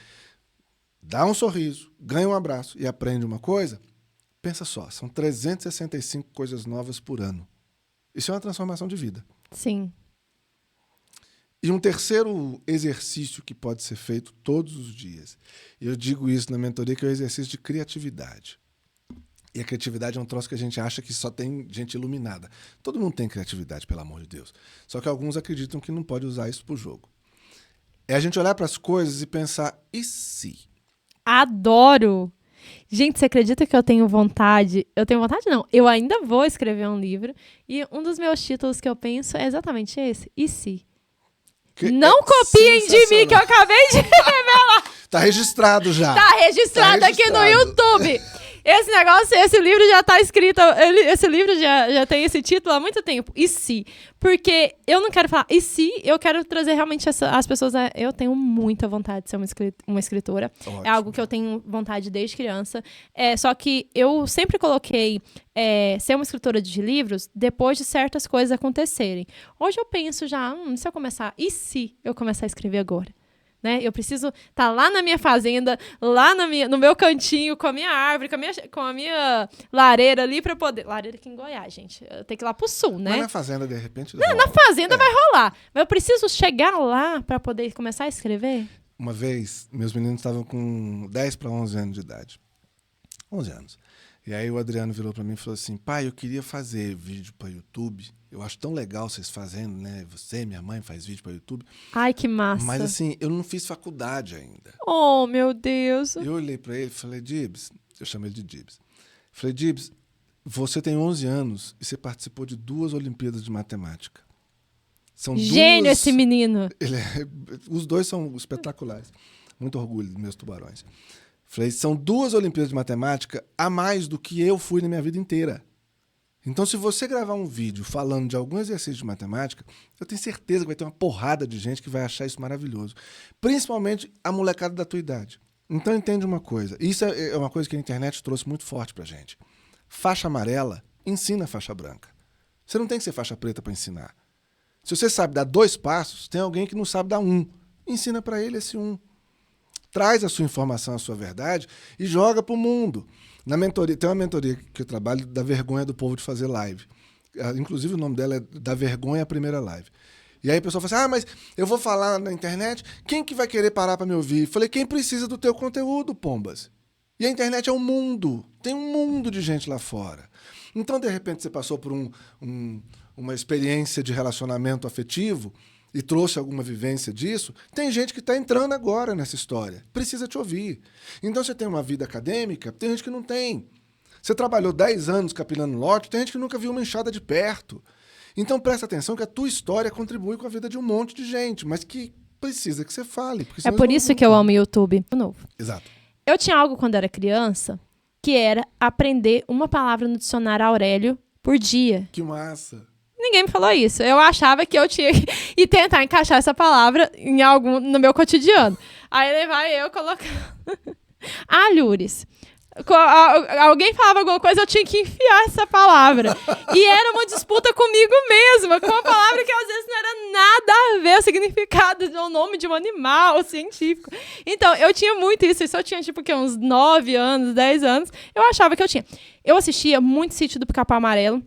dá um sorriso, ganha um abraço e aprende uma coisa, pensa só, são 365 coisas novas por ano. Isso é uma transformação de vida. Sim. E um terceiro exercício que pode ser feito todos os dias, e eu digo isso na mentoria, que é o exercício de criatividade. E a criatividade é um troço que a gente acha que só tem gente iluminada. Todo mundo tem criatividade, pelo amor de Deus. Só que alguns acreditam que não pode usar isso pro jogo. É a gente olhar para as coisas e pensar, e se? Adoro! Gente, você acredita que eu tenho vontade? Eu tenho vontade não, eu ainda vou escrever um livro, e um dos meus títulos que eu penso é exatamente esse, e se? Não copiem de mim, que eu acabei de revelar. Tá registrado já. Tá registrado aqui no YouTube. Esse negócio, esse livro já tá escrito, esse livro já tem esse título há muito tempo. E se? Porque eu não quero falar, e se? Eu quero trazer realmente as pessoas... Eu tenho muita vontade de ser uma escritora. Ótimo. É algo que eu tenho vontade desde criança. Só que eu sempre coloquei ser uma escritora de livros depois de certas coisas acontecerem. Hoje eu penso já, se eu começar... E se eu começar a escrever agora? Né? Eu preciso estar lá na minha fazenda, lá no meu cantinho, com a minha árvore, com a minha lareira ali para poder... Lareira aqui em Goiás, gente. Eu tenho que ir lá pro sul, né? Mas na fazenda, de repente... Não, na fazenda vai rolar. Mas eu preciso chegar lá para poder começar a escrever. Uma vez, meus meninos estavam com 10 para 11 anos de idade. 11 anos. E aí o Adriano virou para mim e falou assim, pai, eu queria fazer vídeo para YouTube. Eu acho tão legal vocês fazendo, né? Você, minha mãe, faz vídeo para YouTube. Ai, que massa. Mas assim, eu não fiz faculdade ainda. Oh, meu Deus. Eu olhei para ele e falei, Dibs, eu chamei ele de Dibs. Falei, Dibs, você tem 11 anos e você participou de 2 Olimpíadas de Matemática. São Gênio esse menino. Os 2 são espetaculares. Muito orgulho dos meus tubarões. Falei, são 2 Olimpíadas de Matemática a mais do que eu fui na minha vida inteira. Então, se você gravar um vídeo falando de algum exercício de matemática, eu tenho certeza que vai ter uma porrada de gente que vai achar isso maravilhoso. Principalmente a molecada da tua idade. Então, entende uma coisa. Isso é uma coisa que a internet trouxe muito forte pra gente. Faixa amarela ensina faixa branca. Você não tem que ser faixa preta para ensinar. Se você sabe dar 2 passos, tem alguém que não sabe dar 1. Ensina para ele esse 1. Traz a sua informação, a sua verdade e joga pro mundo. Na mentoria, tem uma mentoria que eu trabalho da vergonha do povo de fazer live. Inclusive o nome dela é Da Vergonha à Primeira Live. E aí a pessoa fala assim, mas eu vou falar na internet, quem que vai querer parar para me ouvir? Falei, quem precisa do teu conteúdo, pombas? E a internet é um mundo, tem um mundo de gente lá fora. Então, de repente, você passou por uma experiência de relacionamento afetivo e trouxe alguma vivência disso, tem gente que está entrando agora nessa história. Precisa te ouvir. Então, você tem uma vida acadêmica, tem gente que não tem. Você trabalhou 10 anos capinando lote, tem gente que nunca viu uma enxada de perto. Então, presta atenção que a tua história contribui com a vida de um monte de gente, mas que precisa que você fale. É por isso que eu amo o YouTube. De novo. Exato. Eu tinha algo quando era criança que era aprender uma palavra no dicionário Aurélio por dia. Que massa. Ninguém me falou isso. Eu achava que eu tinha que ir tentar encaixar essa palavra em algum no meu cotidiano. Aí vai eu colocando... Alhures. Alguém falava alguma coisa, eu tinha que enfiar essa palavra. E era uma disputa comigo mesma, com uma palavra que às vezes não era nada a ver o significado do nome de um animal científico. Então, eu tinha muito isso. Isso eu tinha, tipo, uns 9 anos, 10 anos. Eu achava que eu tinha. Eu assistia muito Sítio do Pica-Pau Amarelo.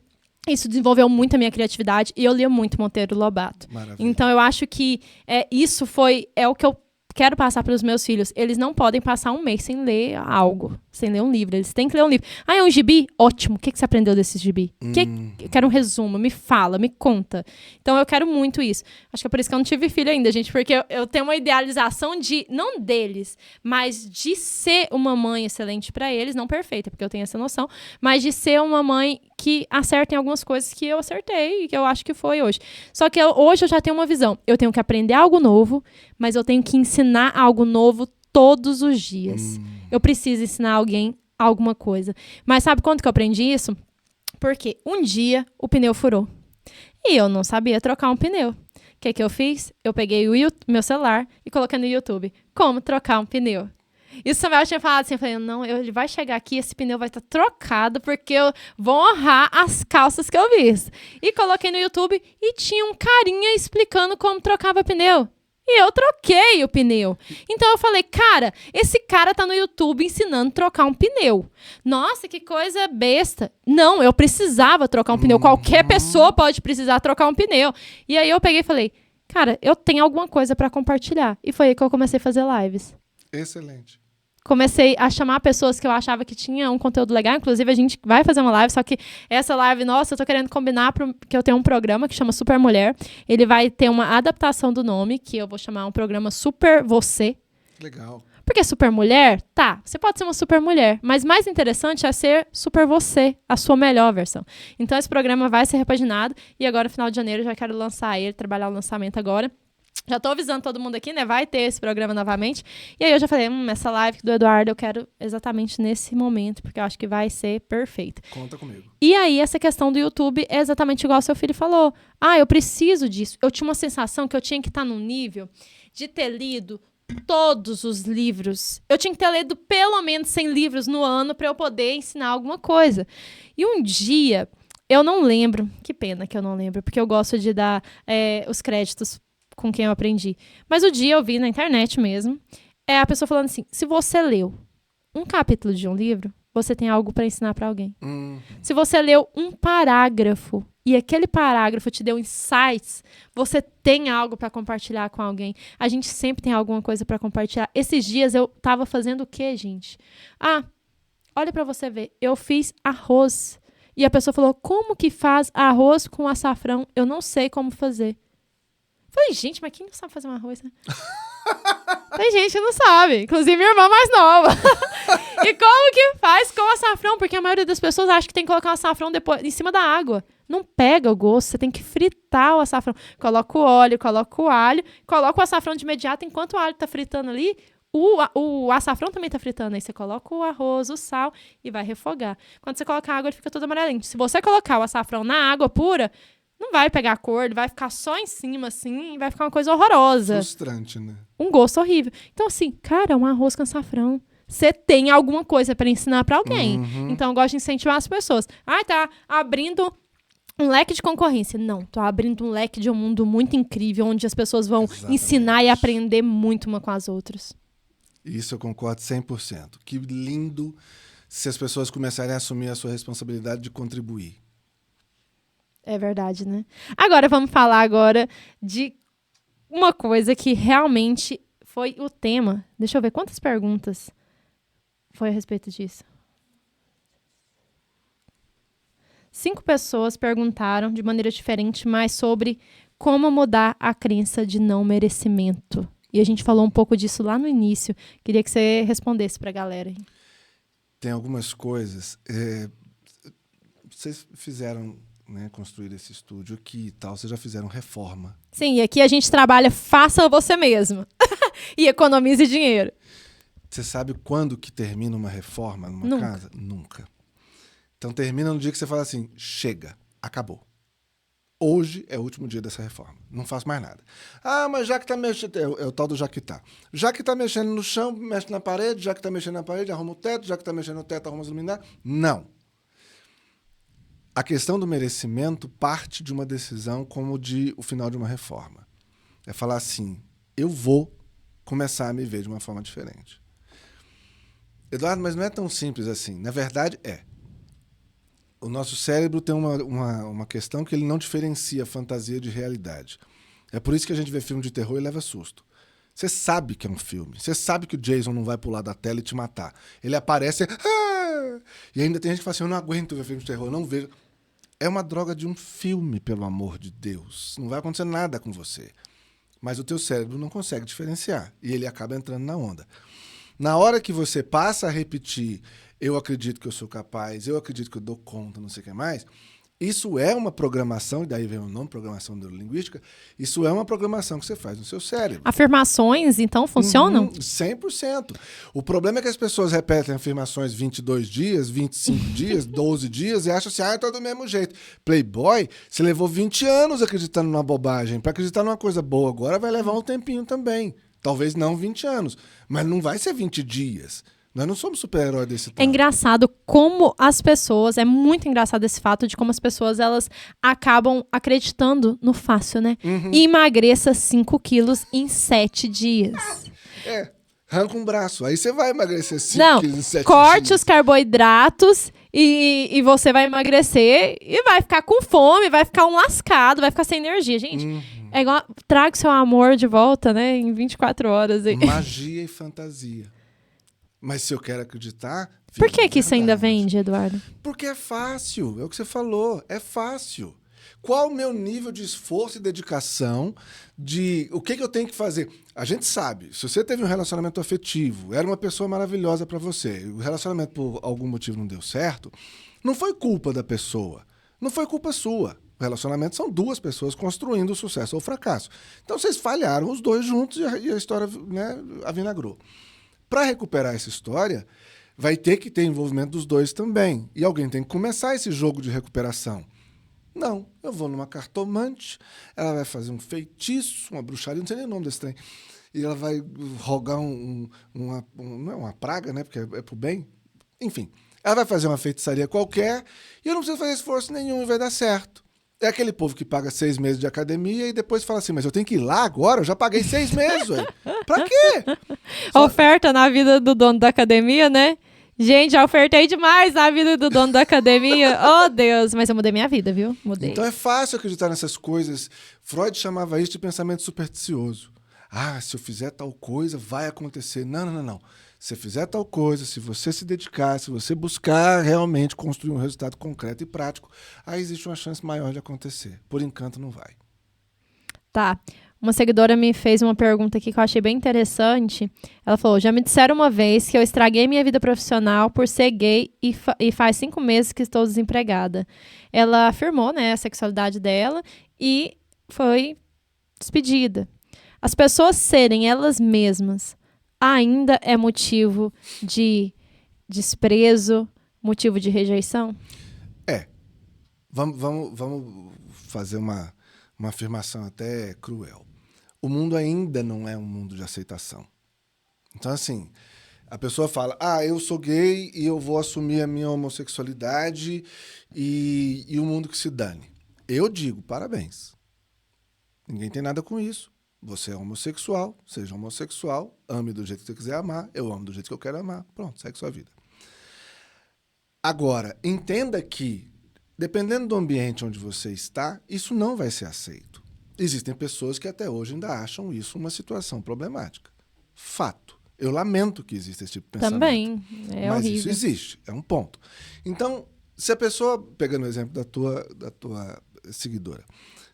Isso desenvolveu muito a minha criatividade. E eu lia muito Monteiro Lobato. Maravilha. Então, eu acho que isso é o que eu quero passar para os meus filhos. Eles não podem passar um mês sem ler algo, sem ler um livro. Eles têm que ler um livro. Ah, é um gibi? Ótimo. O que você aprendeu desse gibi? Eu quero um resumo. Me fala, me conta. Então, eu quero muito isso. Acho que é por isso que eu não tive filho ainda, gente. Porque eu tenho uma idealização não deles, mas de ser uma mãe excelente para eles. Não perfeita, porque eu tenho essa noção. Mas de ser uma mãe que acerta em algumas coisas que eu acertei e que eu acho que foi hoje. Só que hoje eu já tenho uma visão. Eu tenho que aprender algo novo, mas eu tenho que ensinar algo novo todos os dias. Eu preciso ensinar alguém alguma coisa. Mas sabe quando que eu aprendi isso? Porque um dia o pneu furou. E eu não sabia trocar um pneu. O que eu fiz? Eu peguei meu celular e coloquei no YouTube. Como trocar um pneu? E o Samuel tinha falado assim, eu falei, não, ele vai chegar aqui, esse pneu vai estar trocado, porque eu vou honrar as calças que eu vi. E coloquei no YouTube e tinha um carinha explicando como trocava pneu. E eu troquei o pneu. Então eu falei, cara, esse cara tá no YouTube ensinando a trocar um pneu. Nossa, que coisa besta. Não, eu precisava trocar um pneu. Qualquer pessoa pode precisar trocar um pneu. E aí eu peguei e falei, cara, eu tenho alguma coisa pra compartilhar. E foi aí que eu comecei a fazer lives. Excelente. Comecei a chamar pessoas que eu achava que tinham um conteúdo legal. Inclusive, a gente vai fazer uma live, só que essa live, nossa, eu tô querendo combinar que eu tenho um programa que chama Super Mulher. Ele vai ter uma adaptação do nome, que eu vou chamar um programa Super Você. Legal. Porque super mulher, tá, você pode ser uma super mulher, mas mais interessante é ser super você, a sua melhor versão. Então, esse programa vai ser repaginado e agora, no final de janeiro, eu já quero lançar ele, trabalhar o lançamento agora. Já tô avisando todo mundo aqui, né? Vai ter esse programa novamente. E aí eu já falei, essa live do Eduardo eu quero exatamente nesse momento, porque eu acho que vai ser perfeito. Conta comigo. E aí essa questão do YouTube é exatamente igual o seu filho falou. Ah, eu preciso disso. Eu tinha uma sensação que eu tinha que estar num nível de ter lido todos os livros. Eu tinha que ter lido pelo menos 100 livros no ano para eu poder ensinar alguma coisa. E um dia, eu não lembro, que pena que eu não lembro, porque eu gosto de dar os créditos com quem eu aprendi. Mas o dia eu vi na internet mesmo, a pessoa falando assim, se você leu um capítulo de um livro, você tem algo para ensinar para alguém. Se você leu um parágrafo e aquele parágrafo te deu insights, você tem algo para compartilhar com alguém. A gente sempre tem alguma coisa para compartilhar. Esses dias eu tava fazendo o quê, gente? Ah, olha para você ver, eu fiz arroz. E a pessoa falou, como que faz arroz com açafrão? Eu não sei como fazer. Falei, gente, mas quem não sabe fazer um arroz, né? Tem gente que não sabe. Inclusive, minha irmã mais nova. E como que faz com açafrão? Porque a maioria das pessoas acha que tem que colocar o açafrão depois, em cima da água. Não pega o gosto. Você tem que fritar o açafrão. Coloca o óleo, coloca o alho. Coloca o açafrão de imediato. Enquanto o alho tá fritando ali, o açafrão também tá fritando. Aí você coloca o arroz, o sal e vai refogar. Quando você coloca a água, ele fica todo amarelinho. Se você colocar o açafrão na água pura, não vai pegar cor, ele vai ficar só em cima, assim, e vai ficar uma coisa horrorosa. Frustrante, né? Um gosto horrível. Então, assim, cara, um arroz com açafrão. Você tem alguma coisa para ensinar para alguém. Então, eu gosto de incentivar as pessoas. Ah, tá abrindo um leque de concorrência. Não, tô abrindo um leque de um mundo muito incrível, onde as pessoas vão ensinar e aprender muito uma com as outras. Isso eu concordo 100%. Que lindo se as pessoas começarem a assumir a sua responsabilidade de contribuir. É verdade, né? Agora, vamos falar de uma coisa que realmente foi o tema. Deixa eu ver quantas perguntas foi a respeito disso. 5 pessoas perguntaram de maneira diferente, mas sobre como mudar a crença de não merecimento. E a gente falou um pouco disso lá no início. Queria que você respondesse para a galera. Tem algumas coisas. Vocês fizeram... construir esse estúdio aqui e tal, vocês já fizeram reforma. Sim, e aqui a gente trabalha faça você mesmo. E economize dinheiro. Você sabe quando que termina uma reforma numa Nunca. casa? Nunca. Então termina no dia que você fala assim, chega, acabou. Hoje é o último dia dessa reforma. Não faço mais nada. Ah, mas já que tá mexendo... É o tal do já que tá. Já que tá mexendo no chão, mexe na parede. Já que tá mexendo na parede, arruma o teto. Já que tá mexendo no teto, arruma os luminários. Não. A questão do merecimento parte de uma decisão como de o final de uma reforma. É falar assim, eu vou começar a me ver de uma forma diferente. Eduardo, mas não é tão simples assim. Na verdade, é. O nosso cérebro tem uma questão que ele não diferencia fantasia de realidade. É por isso que a gente vê filme de terror e leva susto. Você sabe que é um filme. Você sabe que o Jason não vai pular da tela e te matar. Ele aparece e ainda tem gente que fala assim, eu não aguento ver filme de terror, eu não vejo. É uma droga de um filme, pelo amor de Deus. Não vai acontecer nada com você. Mas o teu cérebro não consegue diferenciar. E ele acaba entrando na onda. Na hora que você passa a repetir, eu acredito que eu sou capaz, eu acredito que eu dou conta, não sei o que mais, isso é uma programação, e daí vem o nome, programação neurolinguística, isso é uma programação que você faz no seu cérebro. Afirmações, então, funcionam? 100%. O problema é que as pessoas repetem afirmações 22 dias, 25 dias, 12 dias, e acham assim, tá do mesmo jeito. Playboy, você levou 20 anos acreditando numa bobagem. Para acreditar numa coisa boa agora vai levar um tempinho também. Talvez não 20 anos, mas não vai ser 20 dias. Nós não somos super-heróis desse tempo. É engraçado como as pessoas, é muito engraçado esse fato de como as pessoas, elas acabam acreditando no fácil, né? Emagreça 5 quilos em 7 dias. Arranca um braço, aí você vai emagrecer 5 Não, quilos em 7 corte dias. os carboidratos e você vai emagrecer e vai ficar com fome, vai ficar um lascado, vai ficar sem energia. Gente, é igual, traga o seu amor de volta, né? Em 24 horas. Magia e fantasia. Mas se eu quero acreditar... Por que isso ainda verdade. vende, Eduardo? Porque é fácil, é o que você falou, é fácil. Qual o meu nível de esforço e dedicação de o que eu tenho que fazer? A gente sabe, se você teve um relacionamento afetivo, era uma pessoa maravilhosa para você, o relacionamento por algum motivo não deu certo, não foi culpa da pessoa, não foi culpa sua. O relacionamento são duas pessoas construindo o sucesso ou o fracasso. Então vocês falharam os dois juntos e a história, né, avinagrou. Para recuperar essa história, vai ter que ter envolvimento dos dois também. E alguém tem que começar esse jogo de recuperação. Não, eu vou numa cartomante, ela vai fazer um feitiço, uma bruxaria, não sei nem o nome desse trem. E ela vai rogar não é uma praga, né? Porque é pro bem. Enfim, ela vai fazer uma feitiçaria qualquer e eu não preciso fazer esforço nenhum e vai dar certo. É aquele povo que paga 6 meses de academia e depois fala assim, mas eu tenho que ir lá agora? Eu já paguei 6 meses, ué. Pra quê? Oferta na vida do dono da academia, né? Gente, já ofertei demais na vida do dono da academia. Oh, Deus. Mas eu mudei minha vida, viu? Mudei. Então é fácil acreditar nessas coisas. Freud chamava isso de pensamento supersticioso. Ah, se eu fizer tal coisa, vai acontecer. Não, não, não, não. Se fizer tal coisa, se você se dedicar, se você buscar realmente construir um resultado concreto e prático, aí existe uma chance maior de acontecer. Por enquanto, não vai. Tá. Uma seguidora me fez uma pergunta aqui que eu achei bem interessante. Ela falou, já me disseram uma vez que eu estraguei minha vida profissional por ser gay e faz 5 meses que estou desempregada. Ela afirmou, né, a sexualidade dela e foi despedida. As pessoas serem elas mesmas ainda é motivo de desprezo, motivo de rejeição? Vamos fazer uma afirmação até cruel. O mundo ainda não é um mundo de aceitação. Então, assim, a pessoa fala, eu sou gay e eu vou assumir a minha homossexualidade e o mundo que se dane. Eu digo, parabéns. Ninguém tem nada com isso. Você é homossexual, seja homossexual, ame do jeito que você quiser amar, eu amo do jeito que eu quero amar, pronto, segue sua vida. Agora, entenda que, dependendo do ambiente onde você está, isso não vai ser aceito. Existem pessoas que até hoje ainda acham isso uma situação problemática. Fato. Eu lamento que exista esse tipo de pensamento. Também, é mas horrível. isso existe, é um ponto. Então, se a pessoa, pegando o exemplo da tua seguidora,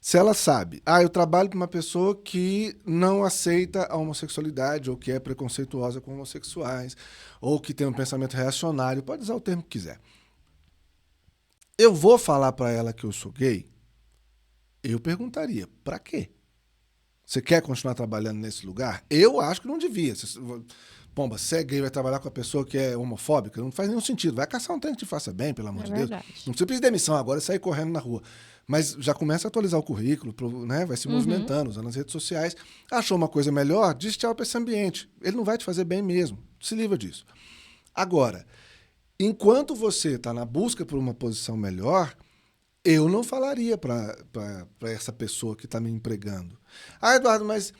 se ela sabe, eu trabalho com uma pessoa que não aceita a homossexualidade, ou que é preconceituosa com homossexuais, ou que tem um pensamento reacionário, pode usar o termo que quiser. Eu vou falar para ela que eu sou gay? Eu perguntaria, para quê? Você quer continuar trabalhando nesse lugar? Eu acho que não devia. Pomba, você é gay, vai trabalhar com a pessoa que é homofóbica? Não faz nenhum sentido. Vai caçar um trem que te faça bem, pelo amor de Deus. verdade. Não precisa pedir demissão agora e sair correndo na rua. Mas já começa a atualizar o currículo, né? Vai se movimentando, usando as redes sociais. Achou uma coisa melhor? Diz tchau para esse ambiente. Ele não vai te fazer bem mesmo. Se livra disso. Agora, enquanto você está na busca por uma posição melhor, eu não falaria para essa pessoa que está me empregando. Ah, Eduardo, mas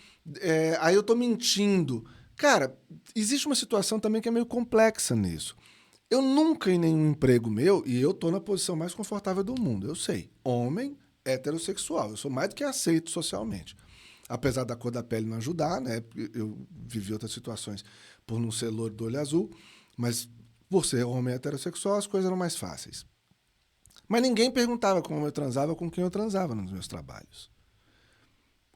aí eu estou mentindo. Cara, existe uma situação também que é meio complexa nisso. Eu nunca em nenhum emprego meu, e eu estou na posição mais confortável do mundo, eu sei. Homem, heterossexual. Eu sou mais do que aceito socialmente. Apesar da cor da pele não ajudar, né? Eu vivi outras situações por não ser loiro do olho azul, mas por ser homem heterossexual, as coisas eram mais fáceis. Mas ninguém perguntava como eu transava ou com quem eu transava nos meus trabalhos.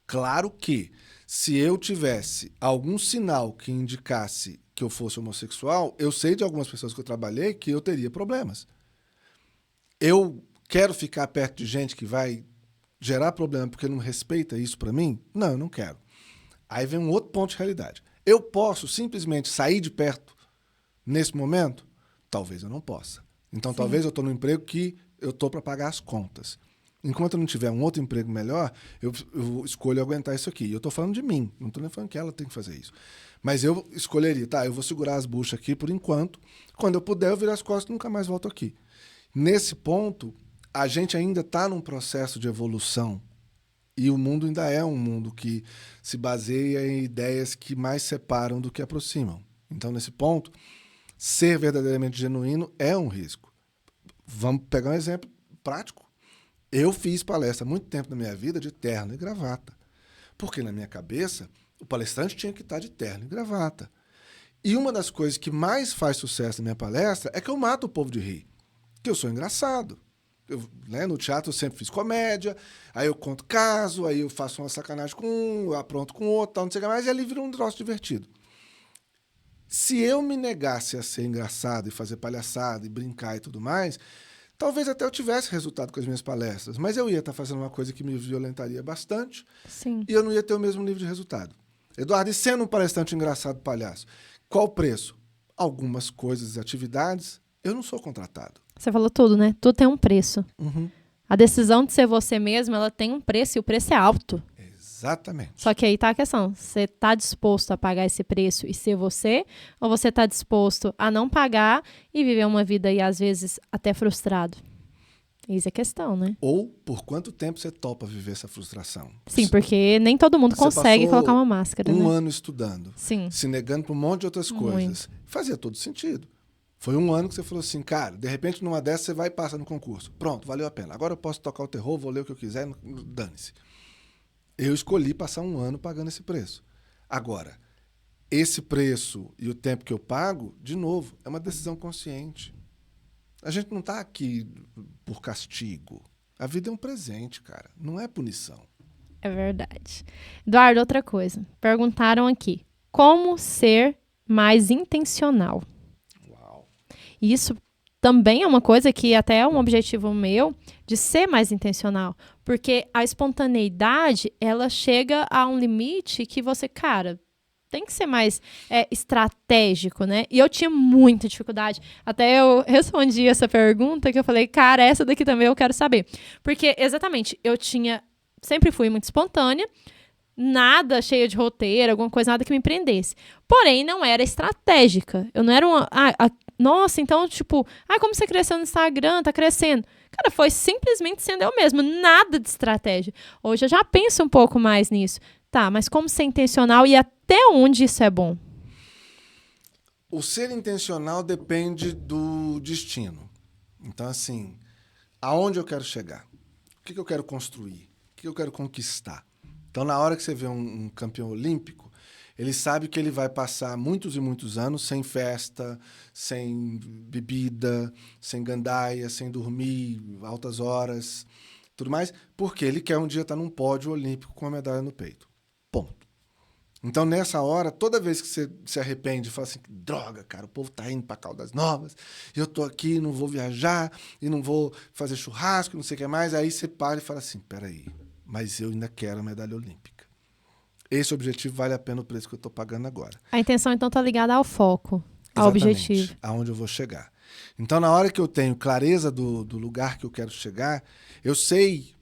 Claro que, se eu tivesse algum sinal que indicasse que eu fosse homossexual, eu sei de algumas pessoas que eu trabalhei que eu teria problemas. Eu quero ficar perto de gente que vai gerar problema porque não respeita isso para mim? Não, eu não quero. Aí vem um outro ponto de realidade. Eu posso simplesmente sair de perto nesse momento? Talvez eu não possa. Então, sim, talvez eu estou num emprego que eu estou para pagar as contas. Enquanto eu não tiver um outro emprego melhor, eu escolho aguentar isso aqui. E eu estou falando de mim, não estou nem falando que ela tem que fazer isso. Mas eu escolheria, tá, eu vou segurar as buchas aqui por enquanto. Quando eu puder, eu viro as costas e nunca mais volto aqui. Nesse ponto, a gente ainda está num processo de evolução. E o mundo ainda é um mundo que se baseia em ideias que mais separam do que aproximam. Então, nesse ponto, ser verdadeiramente genuíno é um risco. Vamos pegar um exemplo prático. Eu fiz palestra há muito tempo na minha vida de terno e gravata. Porque na minha cabeça, o palestrante tinha que estar de terno e gravata. E uma das coisas que mais faz sucesso na minha palestra é que eu mato o povo de rir. Que eu sou engraçado. No teatro eu sempre fiz comédia, aí eu conto caso, aí eu faço uma sacanagem com um, eu apronto com outro, tal, não sei o que mais, e ali vira um troço divertido. Se eu me negasse a ser engraçado e fazer palhaçada e brincar e tudo mais, talvez até eu tivesse resultado com as minhas palestras, mas eu ia estar fazendo uma coisa que me violentaria bastante. Sim. E eu não ia ter o mesmo nível de resultado. Eduardo, e sendo um palestrante engraçado palhaço, qual o preço? Algumas coisas, atividades, eu não sou contratado. Você falou tudo, né? Tudo tem um preço. Uhum. A decisão de ser você mesmo, ela tem um preço e o preço é alto. Exatamente. Só que aí tá a questão. Você está disposto a pagar esse preço e ser você? Ou você está disposto a não pagar e viver uma vida aí, às vezes, até frustrado? Isso é questão, né? Ou por quanto tempo você topa viver essa frustração? Sim, porque nem todo mundo consegue colocar uma máscara, né? Um ano estudando, sim, se negando para um monte de outras coisas. Fazia todo sentido. Foi um ano que você falou assim, cara, de repente numa dessas você vai e passa no concurso. Pronto, valeu a pena. Agora eu posso tocar o terror, vou ler o que eu quiser, dane-se. Eu escolhi passar um ano pagando esse preço. Agora, esse preço e o tempo que eu pago, de novo, é uma decisão consciente. A gente não está aqui por castigo. A vida é um presente, cara. Não é punição. É verdade. Eduardo, outra coisa. Perguntaram aqui, como ser mais intencional? Uau. Isso também é uma coisa que até é um objetivo meu de ser mais intencional. Porque a espontaneidade, ela chega a um limite que você, cara, tem que ser mais estratégico, né? E eu tinha muita dificuldade. Até eu respondi essa pergunta que eu falei, cara, essa daqui também eu quero saber. Porque, exatamente, sempre fui muito espontânea, nada cheia de roteiro, alguma coisa, nada que me prendesse. Porém, não era estratégica. Eu não era uma... nossa, então, tipo... como você cresceu no Instagram, tá crescendo. Cara, foi simplesmente sendo eu mesma. Nada de estratégia. Hoje eu já penso um pouco mais nisso. Tá, mas como ser intencional e até onde isso é bom? O ser intencional depende do destino. Então, assim, aonde eu quero chegar? O que eu quero construir? O que eu quero conquistar? Então, na hora que você vê um campeão olímpico, ele sabe que ele vai passar muitos e muitos anos sem festa, sem bebida, sem gandaia, sem dormir, altas horas, tudo mais, porque ele quer um dia estar num pódio olímpico com a medalha no peito. Ponto. Então, nessa hora, toda vez que você se arrepende e fala assim, droga, cara, o povo tá indo para Caldas Novas, e eu tô aqui, não vou viajar, e não vou fazer churrasco, não sei o que mais, aí você para e fala assim, peraí, mas eu ainda quero a medalha olímpica. esse objetivo vale a pena o preço que eu estou pagando agora. A intenção, então, está ligada ao foco, ao Exatamente, objetivo. aonde eu vou chegar. Então, na hora que eu tenho clareza do lugar que eu quero chegar, eu sei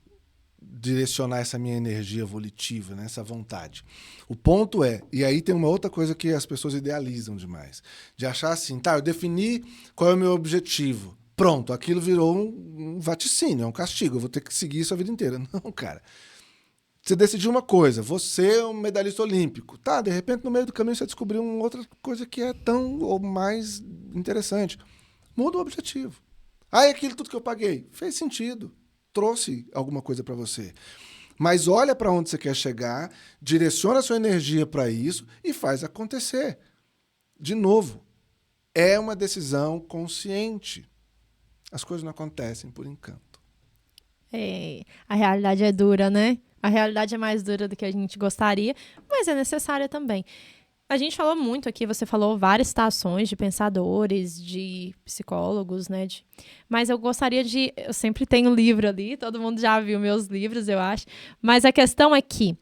direcionar essa minha energia volitiva, né, essa vontade. O ponto é, e aí tem uma outra coisa que as pessoas idealizam demais, de achar assim, tá, eu defini qual é o meu objetivo. Pronto, aquilo virou um vaticínio, é um castigo, eu vou ter que seguir isso a vida inteira. Não, cara. Você decidiu uma coisa, você é um medalhista olímpico. Tá, de repente no meio do caminho você descobriu uma outra coisa que é tão ou mais interessante. Muda o objetivo. Ah, é aquilo tudo que eu paguei. Fez sentido. Trouxe alguma coisa para você. Mas olha para onde você quer chegar, direciona a sua energia para isso e faz acontecer. De novo, é uma decisão consciente. As coisas não acontecem por encanto. A realidade é dura, né? A realidade é mais dura do que a gente gostaria, mas é necessária também. A gente falou muito aqui, você falou várias citações de pensadores, de psicólogos, né? Mas eu gostaria de... Eu sempre tenho livro ali, todo mundo já viu meus livros, eu acho. Mas a questão é que,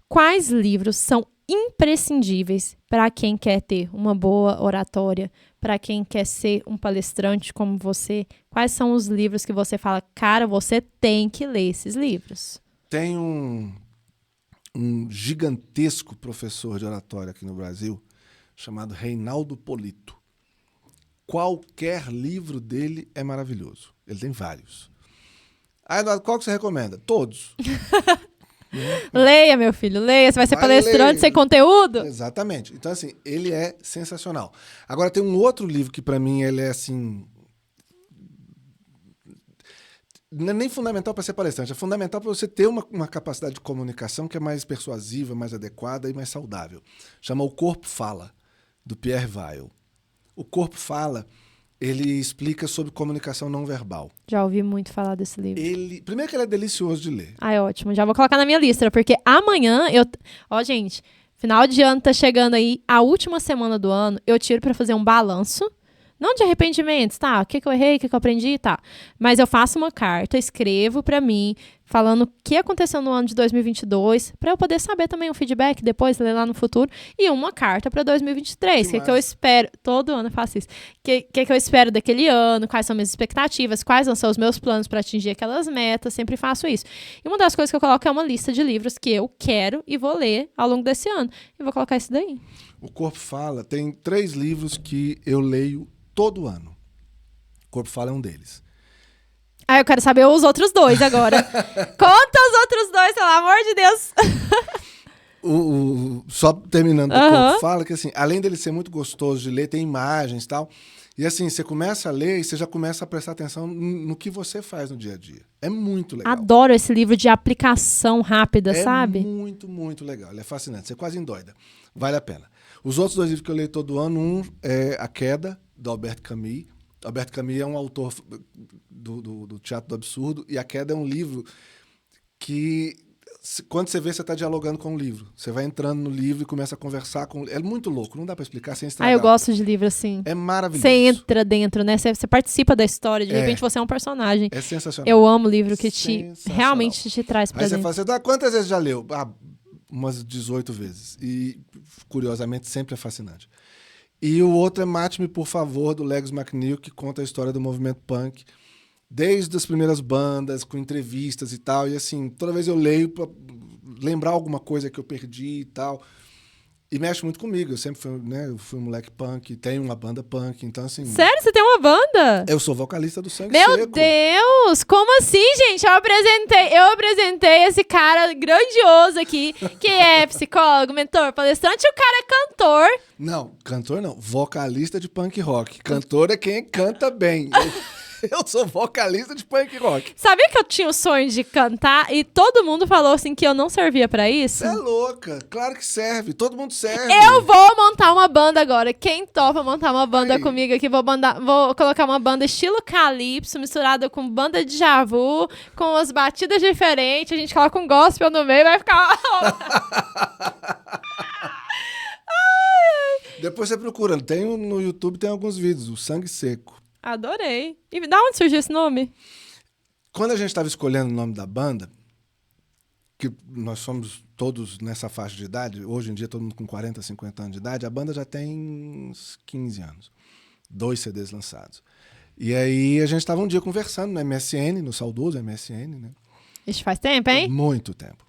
quais livros são imprescindíveis para quem quer ter uma boa oratória, para quem quer ser um palestrante como você? Quais são os livros que você fala, cara, você tem que ler esses livros? Tem um gigantesco professor de oratória aqui no Brasil, chamado Reinaldo Polito. Qualquer livro dele é maravilhoso. Ele tem vários. Ah, Eduardo, qual que você recomenda? Todos. Leia, meu filho, leia. Você vai ser palestrante sem conteúdo? Exatamente. Então, assim, ele é sensacional. Agora, tem um outro livro que, para mim, ele é, assim... Não é nem fundamental para ser palestrante, é fundamental para você ter uma capacidade de comunicação que é mais persuasiva, mais adequada e mais saudável. Chama O Corpo Fala, do Pierre Weil. O Corpo Fala, ele explica sobre comunicação não verbal. Já ouvi muito falar desse livro. Primeiro que ele é delicioso de ler. Ah, é ótimo. Já vou colocar na minha lista, porque amanhã eu... Ó, gente, final de ano tá chegando aí, a última semana do ano, eu tiro para fazer um balanço. Não de arrependimentos, tá? O que eu errei, o que eu aprendi, tá? Mas eu faço uma carta, escrevo pra mim, falando o que aconteceu no ano de 2022, pra eu poder saber também o feedback, depois ler lá no futuro, e uma carta pra 2023. O que eu espero? Todo ano eu faço isso. O que eu espero daquele ano, quais são minhas expectativas, quais vão ser os meus planos pra atingir aquelas metas, sempre faço isso. E uma das coisas que eu coloco é uma lista de livros que eu quero e vou ler ao longo desse ano. E vou colocar isso daí. O Corpo Fala tem 3 livros que eu leio todo ano. O Corpo Fala é um deles. Ah, eu quero saber os outros 2 agora. Conta os outros 2, pelo amor de Deus. Só terminando o Corpo Fala, que assim, além dele ser muito gostoso de ler, tem imagens e tal. E assim, você começa a ler e você já começa a prestar atenção no que você faz no dia a dia. É muito legal. Adoro esse livro de aplicação rápida, sabe? É muito, muito legal. Ele é fascinante. Você quase endoida. Vale a pena. Os outros 2 livros que eu leio todo ano, um é A Queda, do Albert Camus. Albert Camus é um autor do teatro do absurdo, e A Queda é um livro que, quando você vê, você está dialogando com o livro. Você vai entrando no livro e começa a conversar com... É muito louco, não dá para explicar sem estragar. Ah, eu gosto de livro assim. É maravilhoso. Você entra dentro, né? Você participa da história, de repente você é um personagem. É sensacional. Eu amo livro que realmente te traz pra dentro. Aí você fala, quantas vezes já leu? Umas 18 vezes. E, curiosamente, sempre é fascinante. E o outro é Mate-me, por favor, do Legos McNeil, que conta a história do movimento punk, desde as primeiras bandas, com entrevistas e tal. E assim, toda vez eu leio para lembrar alguma coisa que eu perdi e tal. E mexe muito comigo. Eu sempre fui, né? Eu fui um moleque punk, tenho uma banda punk, então assim... Sério? Você tem uma banda? Eu sou vocalista do Sangue Meu Seco. Deus! Como assim, gente? Eu apresentei esse cara grandioso aqui, que é psicólogo, mentor, palestrante, e o cara é cantor. Não, cantor não. Vocalista de punk rock. Cantor é quem canta bem. Eu sou vocalista de punk rock. Sabia que eu tinha o sonho de cantar e todo mundo falou assim que eu não servia pra isso? Você é louca. Claro que serve. Todo mundo serve. Eu vou montar uma banda agora. Quem topa montar uma banda comigo aqui? Vou colocar uma banda estilo calypso, misturada com banda de Javu, com as batidas diferentes. A gente coloca um gospel no meio e vai ficar... Depois você procura. No YouTube tem alguns vídeos. O Sangue Seco. Adorei. E da onde surgiu esse nome? Quando a gente estava escolhendo o nome da banda, que nós somos todos nessa faixa de idade, hoje em dia todo mundo com 40, 50 anos de idade, a banda já tem uns 15 anos. 2 CDs lançados. E aí a gente estava um dia conversando no MSN, no saudoso MSN, né? Isso faz tempo, hein? Muito tempo.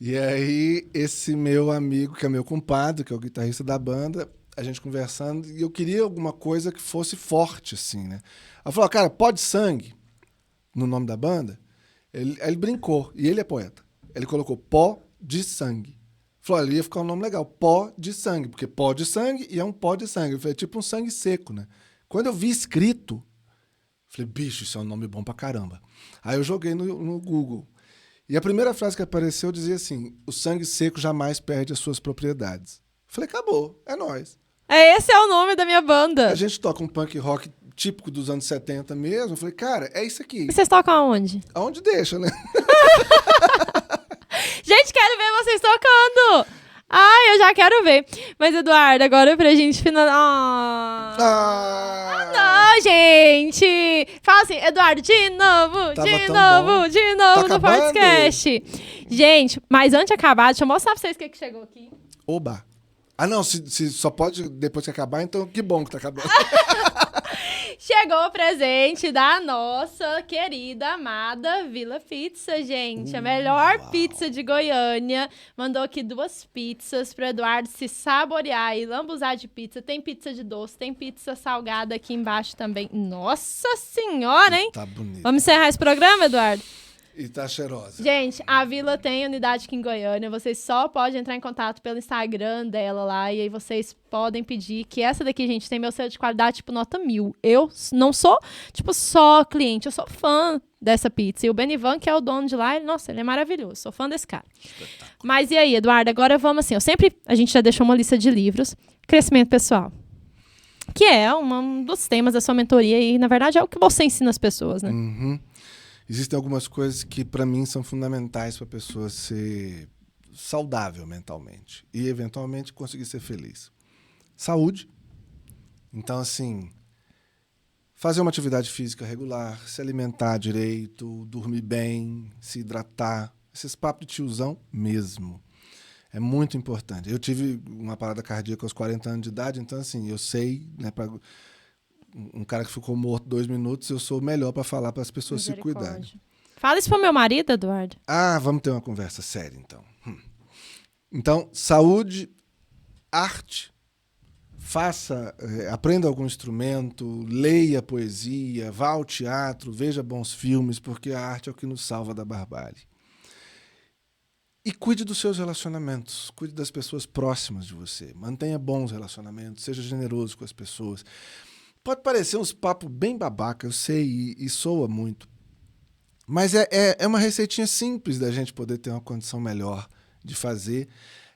E aí esse meu amigo, que é meu compadre, que é o guitarrista da banda, a gente conversando, e eu queria alguma coisa que fosse forte, assim, né? Ela falou, cara, Pó de Sangue, no nome da banda, ele brincou, e ele é poeta. Ele colocou Pó de Sangue. Falou, ali ia ficar um nome legal, Pó de Sangue, porque pó de sangue e é um pó de sangue. Eu falei, tipo um sangue seco, né? Quando eu vi escrito, falei, bicho, isso é um nome bom pra caramba. Aí eu joguei no Google. E a primeira frase que apareceu dizia assim, o sangue seco jamais perde as suas propriedades. Falei, acabou, é nóis. Esse é o nome da minha banda. A gente toca um punk rock típico dos anos 70 mesmo. Eu falei, cara, é isso aqui. E vocês tocam aonde? Aonde deixa, né? Gente, quero ver vocês tocando! Ai, eu já quero ver. Mas, Eduardo, agora pra gente finalizar... Não, gente! Fala assim, Eduardo, de novo Tá no acabando? podcast. Gente, mas antes de acabar, deixa eu mostrar pra vocês o que chegou aqui. Oba. Ah, não, se só pode depois que acabar, então que bom que tá acabando. Chegou o presente da nossa querida, amada Vila Pizza, gente. A melhor pizza de Goiânia. Mandou aqui 2 pizzas pro Eduardo se saborear e lambuzar de pizza. Tem pizza de doce, tem pizza salgada aqui embaixo também. Nossa Senhora, hein? Tá bonito. Vamos encerrar esse programa, Eduardo? E tá cheirosa. Gente, a Vila tem unidade aqui em Goiânia. Vocês só podem entrar em contato pelo Instagram dela lá. E aí vocês podem pedir que essa daqui, gente, tem meu selo de qualidade, tipo, nota 1000. Eu não sou, tipo, só cliente. Eu sou fã dessa pizza. E o Benivan, que é o dono de lá, nossa, ele é maravilhoso. Sou fã desse cara. Mas e aí, Eduardo? Agora vamos assim. A gente já deixou uma lista de livros. Crescimento pessoal. Que é um dos temas da sua mentoria. E, na verdade, é o que você ensina as pessoas, né? Uhum. Existem algumas coisas que, para mim, são fundamentais para a pessoa ser saudável mentalmente e, eventualmente, conseguir ser feliz. Saúde. Então, assim, fazer uma atividade física regular, se alimentar direito, dormir bem, se hidratar. Esses papos de tiozão mesmo. É muito importante. Eu tive uma parada cardíaca aos 40 anos de idade, então, assim, eu sei, né, um cara que ficou morto 2 minutos, eu sou o melhor para falar para as pessoas se cuidarem. Fala isso pro meu marido, Eduardo. Ah, vamos ter uma conversa séria, então. Então, saúde, arte, aprenda algum instrumento, leia poesia, vá ao teatro, veja bons filmes, porque a arte é o que nos salva da barbárie. E cuide dos seus relacionamentos, cuide das pessoas próximas de você, mantenha bons relacionamentos, seja generoso com as pessoas. Pode parecer uns papos bem babaca, eu sei, e soa muito. Mas é uma receitinha simples da gente poder ter uma condição melhor de fazer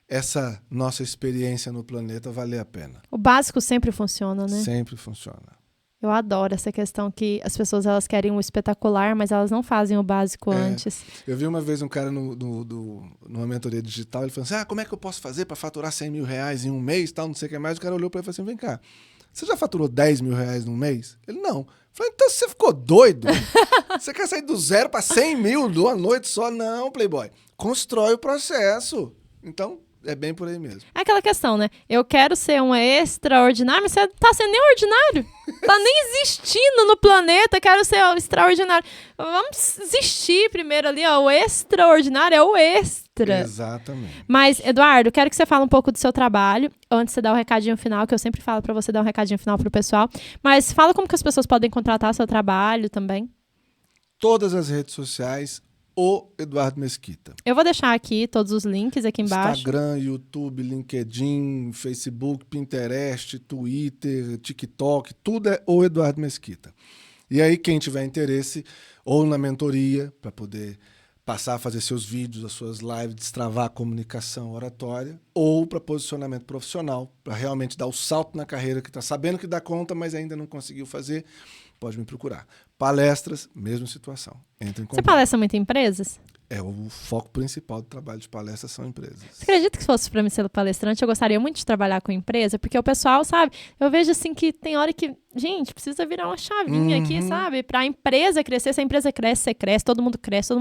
essa nossa experiência no planeta valer a pena. O básico sempre funciona, né? Sempre funciona. Eu adoro essa questão que as pessoas elas querem o espetacular, mas elas não fazem o básico antes. Eu vi uma vez um cara numa mentoria digital, ele falou assim, como é que eu posso fazer para faturar 100 mil reais em um mês, tal, não sei o que mais. O cara olhou para ele e falou assim, vem cá, você já faturou 10 mil reais num mês? Ele, não. Eu falei, então você ficou doido? Você quer sair do 0 para 100 mil de uma noite só? Não, Playboy. Constrói o processo. Então, é bem por aí mesmo. É aquela questão, né? Eu quero ser uma extraordinária, mas você tá sendo nem ordinário. Tá nem existindo no planeta, quero ser extraordinário. Vamos existir primeiro ali, ó. O extraordinário é o extra. Exatamente. Mas, Eduardo, quero que você fale um pouco do seu trabalho, antes de você dar o recadinho final, que eu sempre falo pra você dar um recadinho final pro pessoal. Mas fala como que as pessoas podem contratar seu trabalho também. Todas as redes sociais, o Eduardo Mesquita. Eu vou deixar aqui todos os links aqui embaixo. Instagram, YouTube, LinkedIn, Facebook, Pinterest, Twitter, TikTok, tudo é o Eduardo Mesquita. E aí, quem tiver interesse, ou na mentoria, para poder passar a fazer seus vídeos, as suas lives, destravar a comunicação oratória, ou para posicionamento profissional, para realmente dar o salto na carreira, que está sabendo que dá conta, mas ainda não conseguiu fazer, pode me procurar. Palestras, mesma situação. Entra em Você contato. palestra muito em empresas? É o foco principal do trabalho de palestra são empresas. Você acredita que se fosse pra mim ser palestrante, eu gostaria muito de trabalhar com empresa? Porque o pessoal, sabe, eu vejo assim que tem hora que, gente, precisa virar uma chavinha aqui, sabe? Pra empresa crescer, se a empresa cresce, você cresce, todo mundo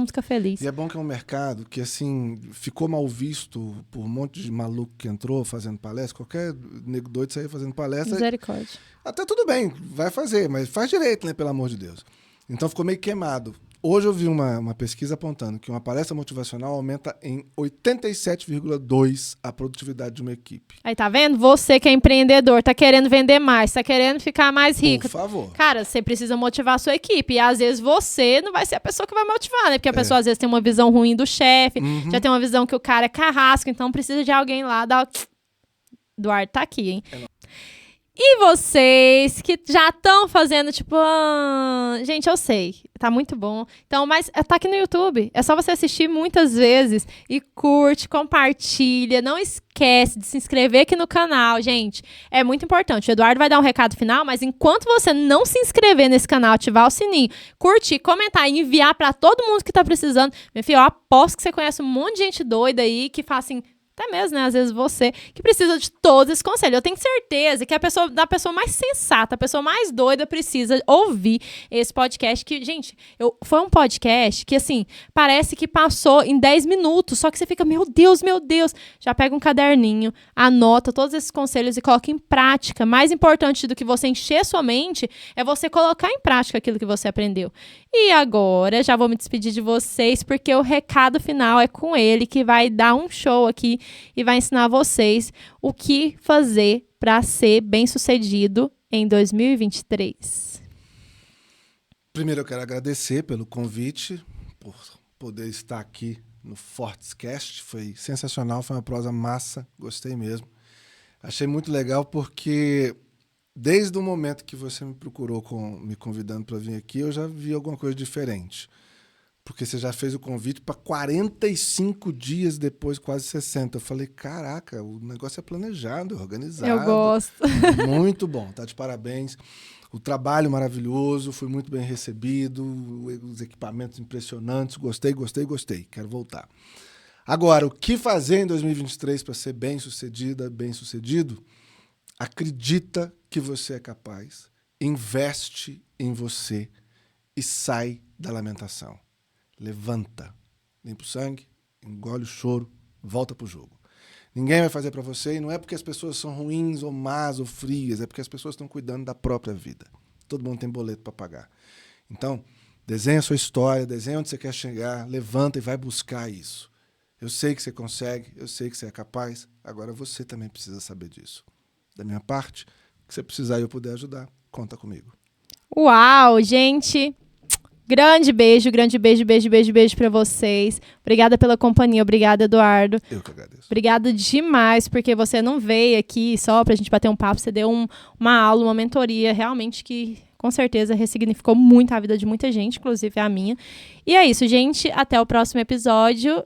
fica feliz. E é bom que é um mercado que, assim, ficou mal visto por um monte de maluco que entrou fazendo palestra. Qualquer nego doido sair fazendo palestra. Misericórdia. Até tudo bem, vai fazer, mas faz direito, né? Pelo amor de Deus. Então ficou meio queimado. Hoje eu vi uma pesquisa apontando que uma palestra motivacional aumenta em 87,2% a produtividade de uma equipe. Aí, tá vendo? Você que é empreendedor, tá querendo vender mais, tá querendo ficar mais rico. Por favor. Cara, você precisa motivar a sua equipe. E às vezes você não vai ser a pessoa que vai motivar, né? Porque a pessoa às vezes tem uma visão ruim do chefe, já tem uma visão que o cara é carrasco, então precisa de alguém lá. Eduardo tá aqui, hein? E vocês que já estão fazendo, tipo, gente, eu sei, tá muito bom. Então, mas tá aqui no YouTube. É só você assistir muitas vezes e curte, compartilha. Não esquece de se inscrever aqui no canal, gente. É muito importante. O Eduardo vai dar um recado final, mas enquanto você não se inscrever nesse canal, ativar o sininho, curtir, comentar e enviar pra todo mundo que tá precisando, meu filho, eu aposto que você conhece um monte de gente doida aí que fala assim, até mesmo, né? Às vezes você que precisa de todos esses conselhos. Eu tenho certeza que da pessoa mais sensata, a pessoa mais doida precisa ouvir esse podcast. Que, gente, foi um podcast que, assim, parece que passou em 10 minutos. Só que você fica, meu Deus. Já pega um caderninho, anota todos esses conselhos e coloca em prática. Mais importante do que você encher sua mente é você colocar em prática aquilo que você aprendeu. E agora, já vou me despedir de vocês, porque o recado final é com ele, que vai dar um show aqui e vai ensinar vocês o que fazer para ser bem-sucedido em 2023. Primeiro eu quero agradecer pelo convite, por poder estar aqui no Fortescast. Foi sensacional, foi uma prosa massa, gostei mesmo. Achei muito legal porque desde o momento que você me procurou me convidando para vir aqui, eu já vi alguma coisa diferente. Porque você já fez o convite para 45 dias depois, quase 60. Eu falei, caraca, o negócio é planejado, é organizado. Eu gosto. Muito bom, tá de parabéns. O trabalho maravilhoso, fui muito bem recebido, os equipamentos impressionantes, gostei. Quero voltar. Agora, o que fazer em 2023 para ser bem-sucedido? Acredita que você é capaz, investe em você e sai da lamentação. Levanta, limpa o sangue, engole o choro, volta pro jogo. Ninguém vai fazer para você, e não é porque as pessoas são ruins ou más ou frias, é porque as pessoas estão cuidando da própria vida. Todo mundo tem boleto para pagar. Então, desenha a sua história, desenha onde você quer chegar, levanta e vai buscar isso. Eu sei que você consegue, eu sei que você é capaz, agora você também precisa saber disso. Da minha parte, se você precisar e eu puder ajudar, conta comigo. Uau, gente! Grande beijo pra vocês. Obrigada pela companhia, obrigada, Eduardo. Eu que agradeço. Obrigada demais, porque você não veio aqui só pra gente bater um papo, você deu uma aula, uma mentoria, realmente que com certeza ressignificou muito a vida de muita gente, inclusive a minha. E é isso, gente, até o próximo episódio